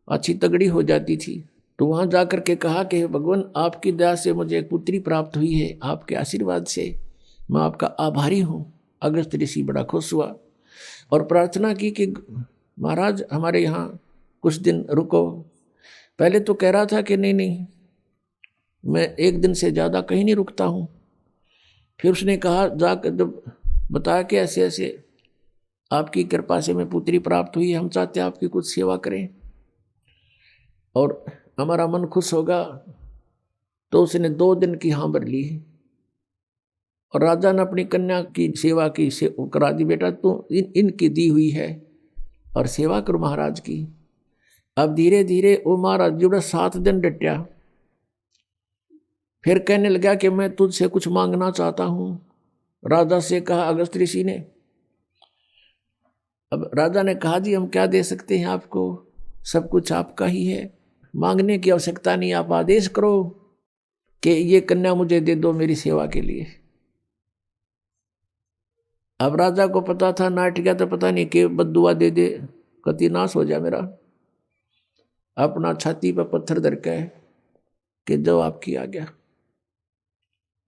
अच्छी तगड़ी हो जाती थी। तो वहां जाकर के कहा कि भगवान आपकी दया से मुझे एक पुत्री प्राप्त हुई है, आपके आशीर्वाद से मैं आपका आभारी हूँ। अगस्त ऋषि बड़ा खुश हुआ और प्रार्थना की कि महाराज हमारे यहाँ कुछ दिन रुको। पहले तो कह रहा था कि नहीं नहीं, मैं एक दिन से ज़्यादा कहीं नहीं रुकता हूँ। फिर उसने कहा, जाकर जब बताया कि ऐसे ऐसे आपकी कृपा से मैं पुत्री प्राप्त हुई, हम चाहते हैं आपकी कुछ सेवा करें और हमारा मन खुश होगा। तो उसने 2 दिन की हाँ भर ली और राजा ने अपनी कन्या की सेवा की करा दी। बेटा तू इनकी दी हुई है और सेवा करो महाराज की। अब धीरे धीरे वो महाराज जी 7 दिन डटा। फिर कहने लगा कि मैं तुझसे कुछ मांगना चाहता हूँ। राजा से कहा अगस्त ऋषि ने। अब राजा ने कहा, जी हम क्या दे सकते हैं आपको, सब कुछ आपका ही है, मांगने की आवश्यकता नहीं, आप आदेश करो कि ये कन्या मुझे दे दो मेरी सेवा के लिए। अब राजा को पता था नाट गया तो पता नहीं कि बद्दुआ दे दे, कति नाश हो जाए मेरा। अपना छाती पर पत्थर धर के कि जो आपकी आ गया।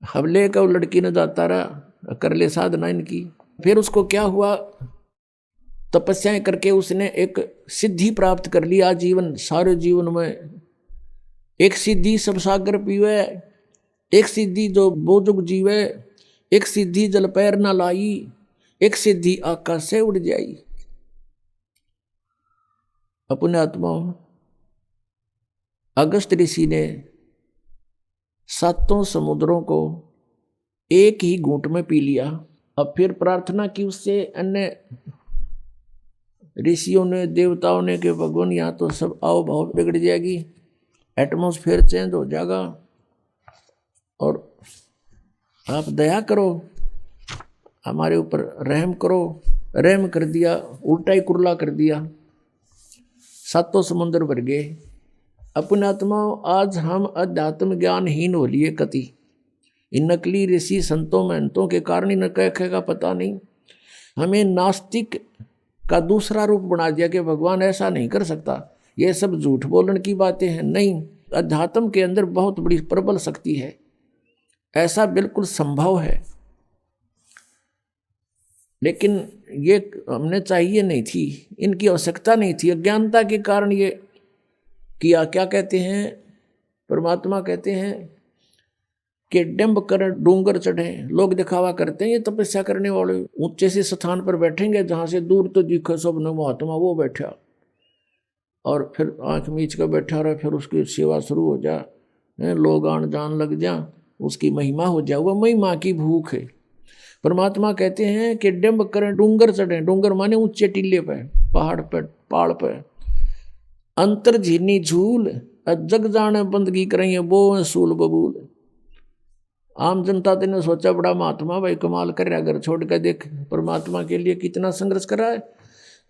हवले का लड़की ने जाता रहा, कर ले साधना इनकी। फिर उसको क्या हुआ, तपस्याएं करके उसने एक सिद्धि प्राप्त कर ली। आजीवन सारे जीवन में एक सिद्धि सब सागर पीवे, एक सिद्धि जो बोजुग जीवे, एक सिद्धि जल पैर न लाई, एक सिद्धि आकाश से उड़ जाई। अपने आत्मा अगस्त ऋषि ने 7 समुद्रों को एक ही घूंट में पी लिया। अब फिर प्रार्थना की उससे अन्य ऋषियों ने, देवताओं ने कि भगवान यहाँ तो सब आओ भाव बिगड़ जाएगी, एटमॉस्फेयर चेंज हो जाएगा और आप दया करो, हमारे ऊपर रहम करो। रहम कर दिया, उल्टा ही कुरला कर दिया। 7 समुद्र भर गए। अपने आत्माओं आज हम अध्यात्म ज्ञानहीन हो लिए कति। इन नकली ऋषि संतों महंतों के कारण इन कह का पता नहीं, हमें नास्तिक का दूसरा रूप बना दिया कि भगवान ऐसा नहीं कर सकता, ये सब झूठ बोलने की बातें हैं। नहीं, अध्यात्म के अंदर बहुत बड़ी प्रबल शक्ति है, ऐसा बिल्कुल संभव है। लेकिन ये हमने चाहिए नहीं थी, इनकी आवश्यकता नहीं थी, अज्ञानता के कारण ये किया। क्या कहते हैं परमात्मा, कहते हैं कि डंब कर डूंगर चढ़े, लोग दिखावा करते हैं। ये तपस्या करने वाले ऊंचे से स्थान पर बैठेंगे जहां से दूर तो दिखे सब ने महात्मा वो बैठा, और फिर आंख मीच कर बैठा रहे, फिर उसकी सेवा शुरू हो जा, लोग आन जान लग जा, उसकी महिमा हो जाए। वह महिमा की भूख है। परमात्मा कहते हैं कि डंब करें डूंगर चढ़े, डूंगर माने ऊंचे टीले पे, पहाड़ पे, पहाड़ पे, अंतर झीनी झूल, जग जाने बंदगी करेंगे वो सूल बबूल। आम जनता ने सोचा बड़ा महात्मा भाई कमाल कर रहा, घर छोड़ कर देख परमात्मा के लिए कितना संघर्ष कर रहा है।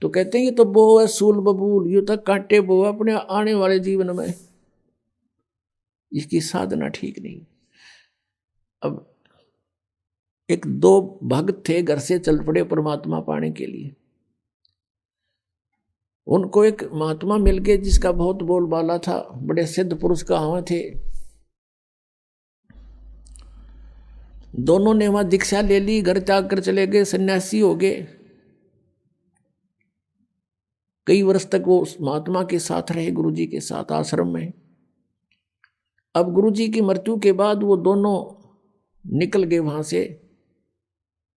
तो कहते हैं ये तो बो है सूल बबूल, ये तक कांटे बो अपने आने वाले जीवन में, इसकी साधना ठीक नहीं। अब 1-2 भक्त थे, घर से चल पड़े परमात्मा पाने के लिए। उनको एक महात्मा मिल गए जिसका बहुत बोलबाला था, बड़े सिद्ध पुरुष कहां थे। दोनों ने वहां दीक्षा ले ली, घर त्याग कर चले गए, सन्यासी हो गए। कई वर्ष तक वो उस महात्मा के साथ रहे, गुरुजी के साथ आश्रम में। अब गुरुजी की मृत्यु के बाद वो दोनों निकल गए वहां से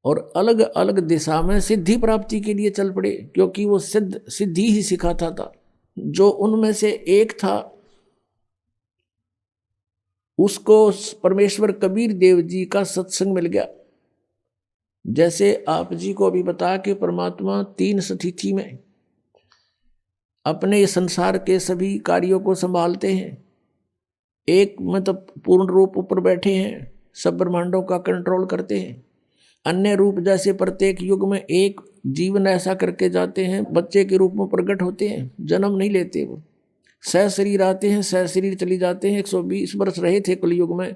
और अलग अलग दिशा में सिद्धि प्राप्ति के लिए चल पड़े, क्योंकि वो सिद्धि ही सिखाता था। जो उनमें से एक था उसको परमेश्वर कबीर देव जी का सत्संग मिल गया। जैसे आप जी को अभी बताया कि परमात्मा 3 स्थिति में अपने संसार के सभी कार्यों को संभालते हैं। एक में तो पूर्ण रूप ऊपर बैठे हैं, सब ब्रह्मांडों का कंट्रोल करते हैं। अन्य रूप जैसे प्रत्येक युग में एक जीवन ऐसा करके जाते हैं, बच्चे के रूप में प्रकट होते हैं, जन्म नहीं लेते, वो सह शरीर आते हैं, सह शरीर चली जाते हैं। 120 वर्ष रहे थे कलयुग में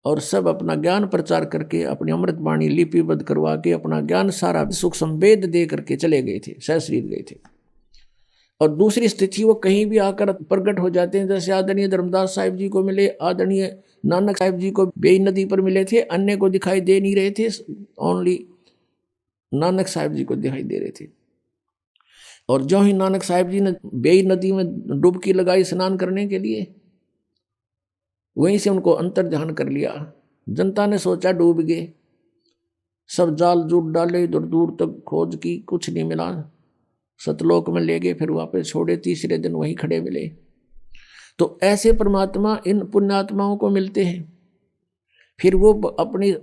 और सब अपना ज्ञान प्रचार करके अपनी अमृत वाणी लिपिबद्ध करवा के अपना ज्ञान सारा सुख संवेद दे करके चले गए थे, सह शरीर गए थे। और दूसरी स्थिति वो कहीं भी आकर प्रकट हो जाते हैं, जैसे आदरणीय धर्मदास साहिब जी को मिले, आदरणीय नानक साहिब जी को बेई नदी पर मिले थे, अन्य को दिखाई दे नहीं रहे थे, ओनली नानक साहिब जी को दिखाई दे रहे थे। और जो ही नानक साहिब जी ने बेई नदी में डुबकी लगाई स्नान करने के लिए, वहीं से उनको अंतर ध्यान कर लिया। जनता ने सोचा डूब गए, सब जाल जूट डाले, इधर दूर तक खोज की, कुछ नहीं मिला। सतलोक में ले गए, फिर वापस छोड़े, तीसरे दिन वहीं खड़े मिले। तो ऐसे परमात्मा इन पुण्यात्माओं को मिलते हैं। फिर वो अपनी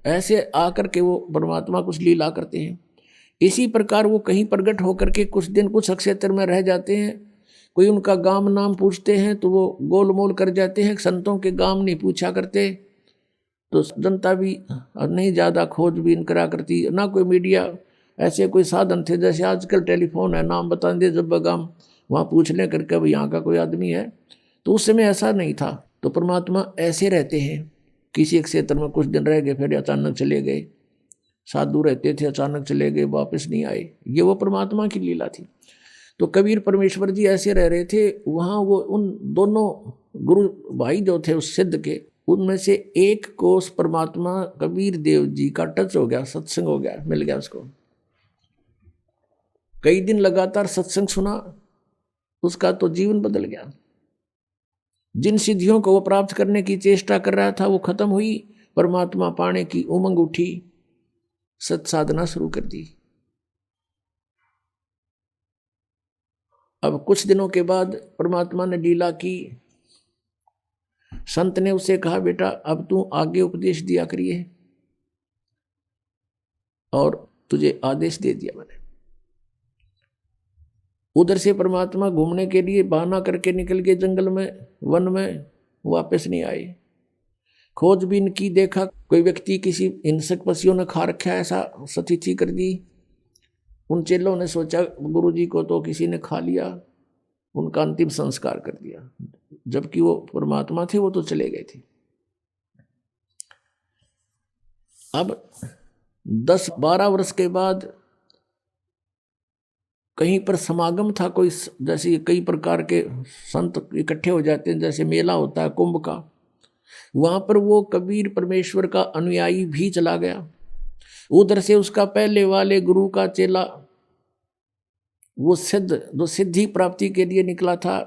ऐसे आकर के वो परमात्मा कुछ लीला करते हैं। इसी प्रकार वो कहीं प्रकट होकर के कुछ दिन कुछ क्षेत्र में रह जाते हैं। कोई उनका गांव नाम पूछते हैं तो वो गोलमोल कर जाते हैं, संतों के गांव नहीं पूछा करते। तो जनता भी नहीं ज़्यादा खोजबीन करा करती, ना कोई मीडिया ऐसे कोई साधन थे। जैसे आजकल टेलीफोन है, नाम बता दे जब गांव, वहाँ पूछ लें करके भाई यहाँ का कोई आदमी है। तो उस समय ऐसा नहीं था। तो परमात्मा ऐसे रहते हैं, किसी एक क्षेत्र में कुछ दिन रह गए, फिर अचानक चले गए। साधु रहते थे, अचानक चले गए, वापस नहीं आए। ये वो परमात्मा की लीला थी। तो कबीर परमेश्वर जी ऐसे रह रहे थे वहाँ। वो उन दोनों गुरु भाई जो थे उस सिद्ध के, उनमें से एक को उस परमात्मा कबीर देव जी का टच हो गया, सत्संग हो गया, मिल गया उसको। कई दिन लगातार सत्संग सुना, उसका तो जीवन बदल गया। जिन सिद्धियों को वो प्राप्त करने की चेष्टा कर रहा था वो खत्म हुई, परमात्मा पाने की उमंग उठी, सत साधना शुरू कर दी। अब कुछ दिनों के बाद परमात्मा ने लीला की। संत ने उसे कहा, बेटा अब तू आगे उपदेश दिया करिए, और तुझे आदेश दे दिया मैंने। उधर से परमात्मा घूमने के लिए बहाना करके निकल गए जंगल में, वन में, वापस नहीं आए। खोजबीन की, देखा कोई व्यक्ति किसी हिंसक पशुओं ने खा रखा है, ऐसा स्थिति कर दी। उन चेलों ने सोचा गुरु जी को तो किसी ने खा लिया, उनका अंतिम संस्कार कर दिया। जबकि वो परमात्मा थे, वो तो चले गए थे। अब 10-12 वर्ष के बाद कहीं पर समागम था कोई, जैसे कई प्रकार के संत इकट्ठे हो जाते हैं, जैसे मेला होता है कुंभ का। वहां पर वो कबीर परमेश्वर का अनुयायी भी चला गया। उधर से उसका पहले वाले गुरु का चेला, वो सिद्ध जो सिद्धि प्राप्ति के लिए निकला था,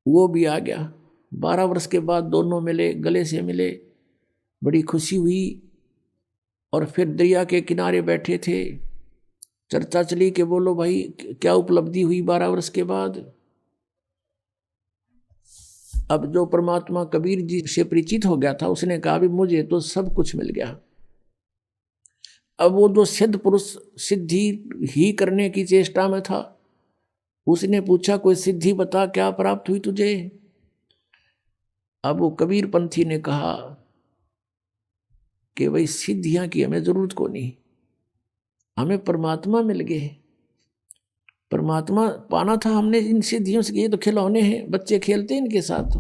वो भी आ गया। 12 वर्ष के बाद दोनों मिले, गले से मिले, बड़ी खुशी हुई। और फिर दरिया के किनारे बैठे थे, चर्चा चली कि बोलो भाई क्या उपलब्धि हुई 12 वर्ष के बाद। अब जो परमात्मा कबीर जी से परिचित हो गया था, उसने कहा भी मुझे तो सब कुछ मिल गया। अब वो जो सिद्ध पुरुष सिद्धि ही करने की चेष्टा में था, उसने पूछा कोई सिद्धि बता, क्या प्राप्त हुई तुझे। अब वो कबीर पंथी ने कहा कि भाई सिद्धियां की हमें जरूरत को नहीं, हमें परमात्मा मिल गए। परमात्मा पाना था हमने, इन सिद्धियों से, ये तो खिलौने हैं, बच्चे खेलते हैं इनके साथ।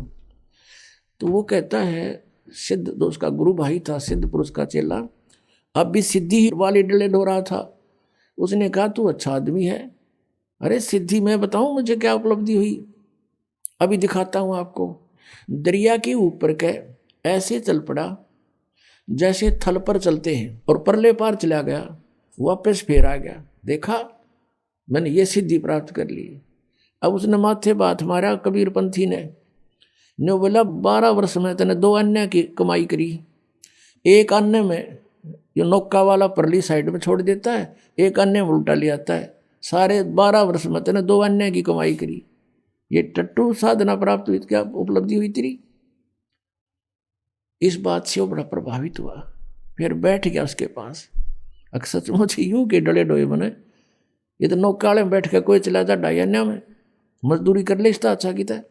तो वो कहता है, सिद्ध जो उसका गुरु भाई था, सिद्ध पुरुष का चेला, अब भी सिद्धि वाले डले ढो रहा था। उसने कहा तू अच्छा आदमी है, अरे सिद्धि मैं बताऊं मुझे क्या उपलब्धि हुई, अभी दिखाता हूं आपको। दरिया के ऊपर के ऐसे चल पड़ा जैसे थल पर चलते हैं, और परले पार चला गया, वापस फिर आ गया। देखा मैंने ये सिद्धि प्राप्त कर ली। अब उसने माथे बात मारा कबीर पंथी ने बोला 12 वर्ष में तने 2 अन्य की कमाई करी। एक अन्य में जो नौका वाला परली साइड में छोड़ देता है, एक अन्य में उल्टा ले आता है। सारे 12 वर्ष में तने 2 अन्य की कमाई करी। ये टट्टू साधना प्राप्त हुई, क्या उपलब्धि हुई तेरी। इस बात से वो बड़ा प्रभावित हुआ, फिर बैठ गया उसके पास। सचमुच यूं के डले डोए बने, ये तो नौकाले में बैठ के कोई चला जा डायन्या में मजदूरी कर ले, इसका अच्छा किता है।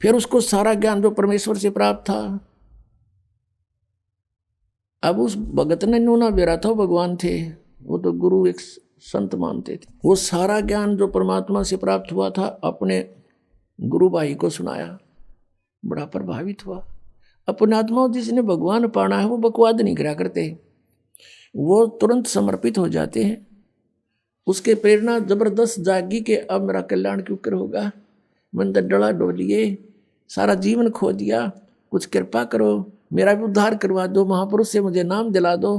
फिर उसको सारा ज्ञान जो परमेश्वर से प्राप्त था, अब उस भगत ने नूना बेरा था, भगवान थे, वो तो गुरु एक संत मानते थे। वो सारा ज्ञान जो परमात्मा से प्राप्त हुआ था अपने गुरु भाई को सुनाया, बड़ा प्रभावित हुआ। अपने आत्मा जिसने भगवान पाना है वो बकवाद नहीं करा करते, वो तुरंत समर्पित हो जाते हैं। उसके प्रेरणा जबरदस्त जागी कि अब मेरा कल्याण क्यों कर होगा, मैंने तो डला डोलिए, सारा जीवन खो दिया, कुछ कृपा करो, मेरा भी उद्धार करवा दो, महापुरुष से मुझे नाम दिला दो।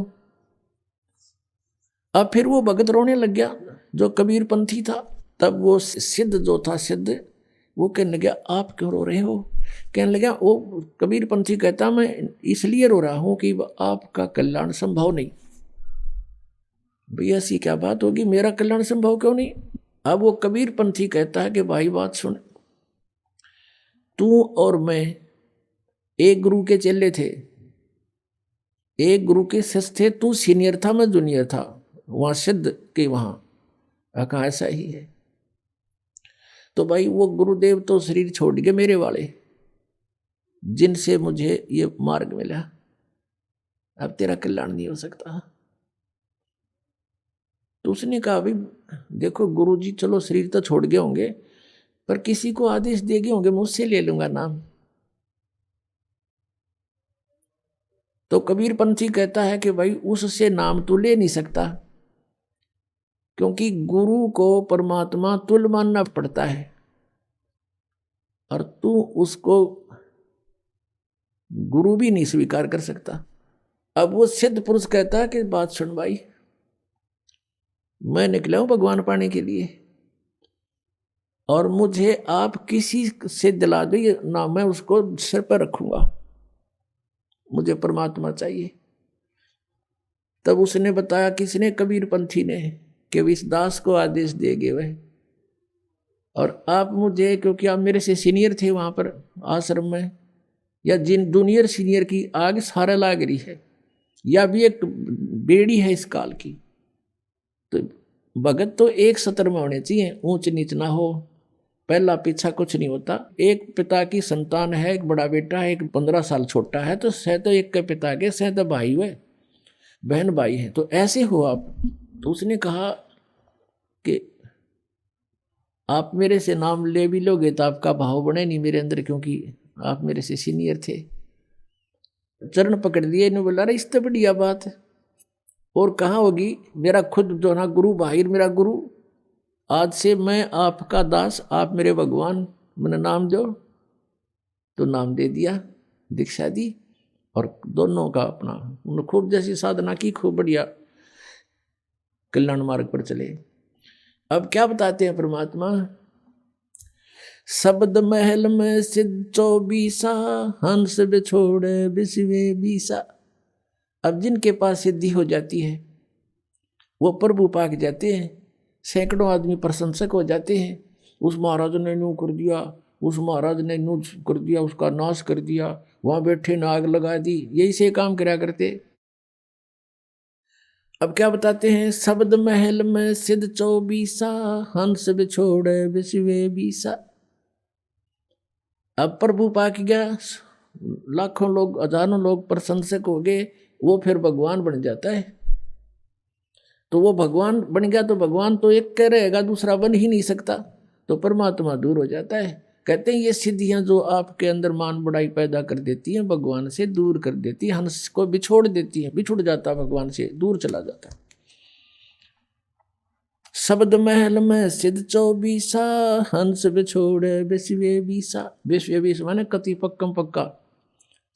अब फिर वो भगत रोने लग गया जो कबीर पंथी था। तब वो सिद्ध जो था, सिद्ध, वो कहने लगा आप क्यों रो रहे हो? कहने लगा, वो कबीर पंथी कहता मैं इसलिए रो रहा हूं कि आपका कल्याण संभव नहीं। भैया ऐसी क्या बात होगी, मेरा कल्याण संभव क्यों नहीं? अब वो कबीर पंथी कहता है कि भाई बात सुन, तू और मैं एक गुरु के चेले थे, एक गुरु के शिष्य थे। तू सीनियर था, मैं जूनियर था, वहां सिद्ध के वहां। कहा ऐसा ही है। तो भाई वो गुरुदेव तो शरीर छोड़ गए मेरे वाले, जिनसे मुझे ये मार्ग मिला। अब तेरा कल्याण नहीं हो सकता। तो उसने कहा भाई देखो गुरुजी, चलो शरीर तो छोड़ गए होंगे, पर किसी को आदेश दे गए होंगे, मुझसे ले लूंगा नाम। तो कबीर पंथी कहता है कि भाई उससे नाम तू ले नहीं सकता, क्योंकि गुरु को परमात्मा तुल्य मानना पड़ता है, और तू उसको गुरु भी नहीं स्वीकार कर सकता। अब वो सिद्ध पुरुष कहता है कि बात सुन भाई, मैं निकला हूं भगवान पाने के लिए, और मुझे आप किसी से दिला दो ये नाम, मैं उसको सिर पर रखूंगा, मुझे परमात्मा चाहिए। तब उसने बताया, किसने? कबीर पंथी ने, कि इस दास को आदेश देगे वह, और आप मुझे, क्योंकि आप मेरे से सीनियर थे वहां पर आश्रम में, या जिन जूनियर सीनियर की आग सारा लाग रही है, या भी एक बेड़ी है इस काल की। तो भगत तो एक सत्र में होने चाहिए, ऊंच नीच ना हो, पहला पीछा कुछ नहीं होता। एक पिता की संतान है, एक बड़ा बेटा है, एक 15 साल छोटा है, तो सह तो एक के पिता के, सह तो भाई हुए, बहन भाई हैं, तो ऐसे हो आप। तो उसने कहा कि आप मेरे से नाम ले भी लोगे तो आपका भाव बने नहीं मेरे अंदर, क्योंकि आप मेरे से सीनियर थे। चरण पकड़ लिए, इन्होंने बोला अरे इससे बढ़िया बात है और कहाँ होगी, मेरा खुद जो ना गुरु भाई, मेरा गुरु, आज से मैं आपका दास, आप मेरे भगवान, मैंने नाम दो। तो नाम दे दिया, दीक्षा दी, और दोनों का अपना उन्होंने खूब जैसी साधना की, खूब बढ़िया कल्याण मार्ग पर चले। अब क्या बताते हैं परमात्मा, शब्द महल में सिद्ध 24, हंस बिछोड़े बिस्वे 20। अब जिनके पास सिद्धि हो जाती है वो प्रभु पाक जाते हैं, सैकड़ों आदमी प्रशंसक हो जाते हैं। उस महाराज ने यूं कर दिया, उस महाराज ने यूं कर दिया, उसका नाश कर दिया, वहां बैठे ने आग लगा दी, यही से काम करा करते। अब क्या बताते हैं, शब्द महल में सिद्ध 24, हंस बिछोड़े बिस्वे 20। अब प्रभु पाक गया, लाखों लोग, हजारों लोग प्रशंसक हो गए, वो फिर भगवान बन जाता है। तो वो भगवान बन गया, तो भगवान तो एक कह रहेगा, दूसरा बन ही नहीं सकता, तो परमात्मा दूर हो जाता है। कहते हैं ये सिद्धियां जो आपके अंदर मान बढ़ाई पैदा कर देती हैं, भगवान से दूर कर देती है, हंस को बिछोड़ देती है, बिछुड़ जाता भगवान से, दूर चला जाता है। शब्द महल में सिद्ध 24, हंस बिछोड़े बिस्वे 20। बिस्वे 20 माने कति पक्कम पक्का,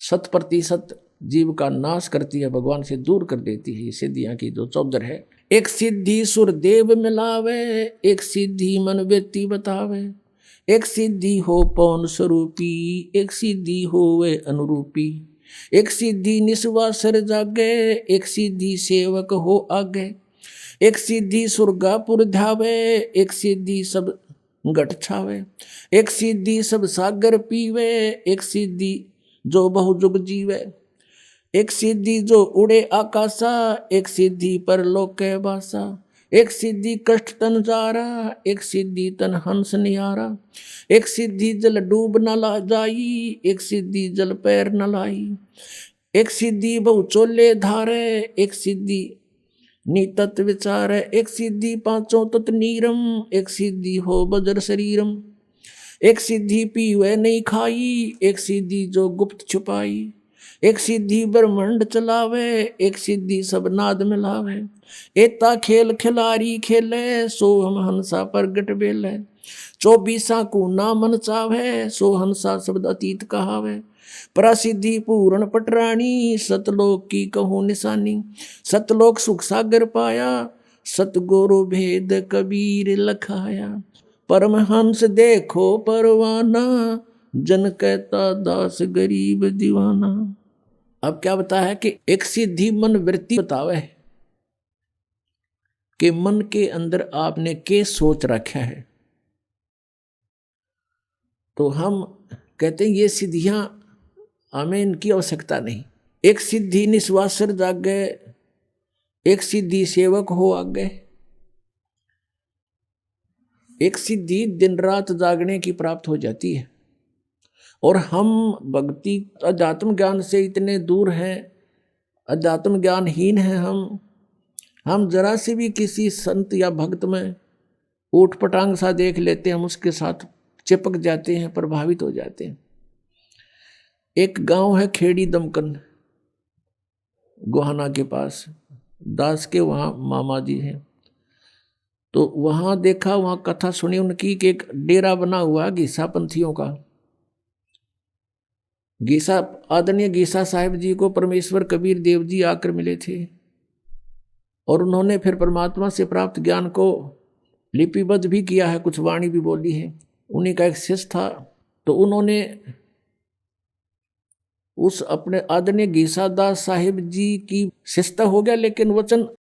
100% जीव का नाश करती है, भगवान से दूर कर देती है। ये सिद्धियां की जो चौधर है, एक सिद्धि सुरदेव मिलावे, एक सिद्धि मन व्यक्ति बतावे, एक सिद्धि हो पौन स्वरूपी, एक सिद्धि हो वे अनुरूपी, एक सिद्धि निस्वासर जागे, एक सिद्धि सेवक हो आगे, एक सिद्धि सुरगापुर ध्यावे, एक सिद्धि सब घट छावे, एक सिद्धि सब सागर पीवे, एक सिद्धि जो बहुजुग जीवे, एक सिद्धि जो उड़े आकाशा, एक सिद्धि पर लोके बासा, एक सिद्धि कष्ट तन जारा, एक सिद्धि तन हंस निहारा, एक सिद्धि जल डूब न ला जाई, एक सिद्धि जल पैर न लाई, एक सिद्धि बहु चोले धारे, एक सिद्धि नितत विचार, एक सिद्धि पांचों तत् नीरम, एक सिद्धि हो बजर शरीरम, एक सिद्धि पीवे नहीं खाई, एक सिद्धि जो गुप्त छुपाई, एक सिद्धि ब्रह्मांड चलावे, एक सिद्धि सब नाद मिलावे, एता खेल खिलारी खेले, सो हम हंसा प्रगट बेले, 24 को ना मन चावे, सो हंसा शब्द अतीत कहावे, प्रसिद्धि पूर्ण पटरानी, सतलोक की कहूँ निशानी, सतलोक सुख सागर पाया, सतगुरु भेद कबीर लखाया, परमहंस देखो परवाना, जन कहता दास गरीब दीवाना। अब क्या बता है कि एक सीधी मन वृत्ति बतावे कि मन के अंदर आपने के सोच रखा है। तो हम कहते हैं ये सिद्धियां हमें इनकी आवश्यकता नहीं। एक सिद्धि निस्वासर जागे, एक सिद्धि सेवक हो आगे, एक सिद्धि दिन रात जागने की प्राप्त हो जाती है। और हम भक्ति अध्यात्म ज्ञान से इतने दूर हैं, अध्यात्म ज्ञानहीन हैं हम जरा से भी किसी संत या भक्त में ऊट पटांग सा देख लेते हैं, हम उसके साथ चिपक जाते हैं, प्रभावित हो जाते हैं। एक गांव है खेड़ी दमकन, गोहाना के पास, दास के वहाँ मामा जी हैं। तो वहाँ देखा, वहाँ कथा सुनी उनकी कि एक डेरा बना हुआ गीसा पंथियों का। गीसा, आदरणीय गीसा साहिब जी को परमेश्वर कबीर देव जी आकर मिले थे और उन्होंने फिर परमात्मा से प्राप्त ज्ञान को लिपिबद्ध भी किया है, कुछ वाणी भी बोली है। उन्हीं का एक शिष्य था। तो उन्होंने उस अपने आदरणीय गीसा दास साहिब जी की शिष्यता हो गया, लेकिन वचन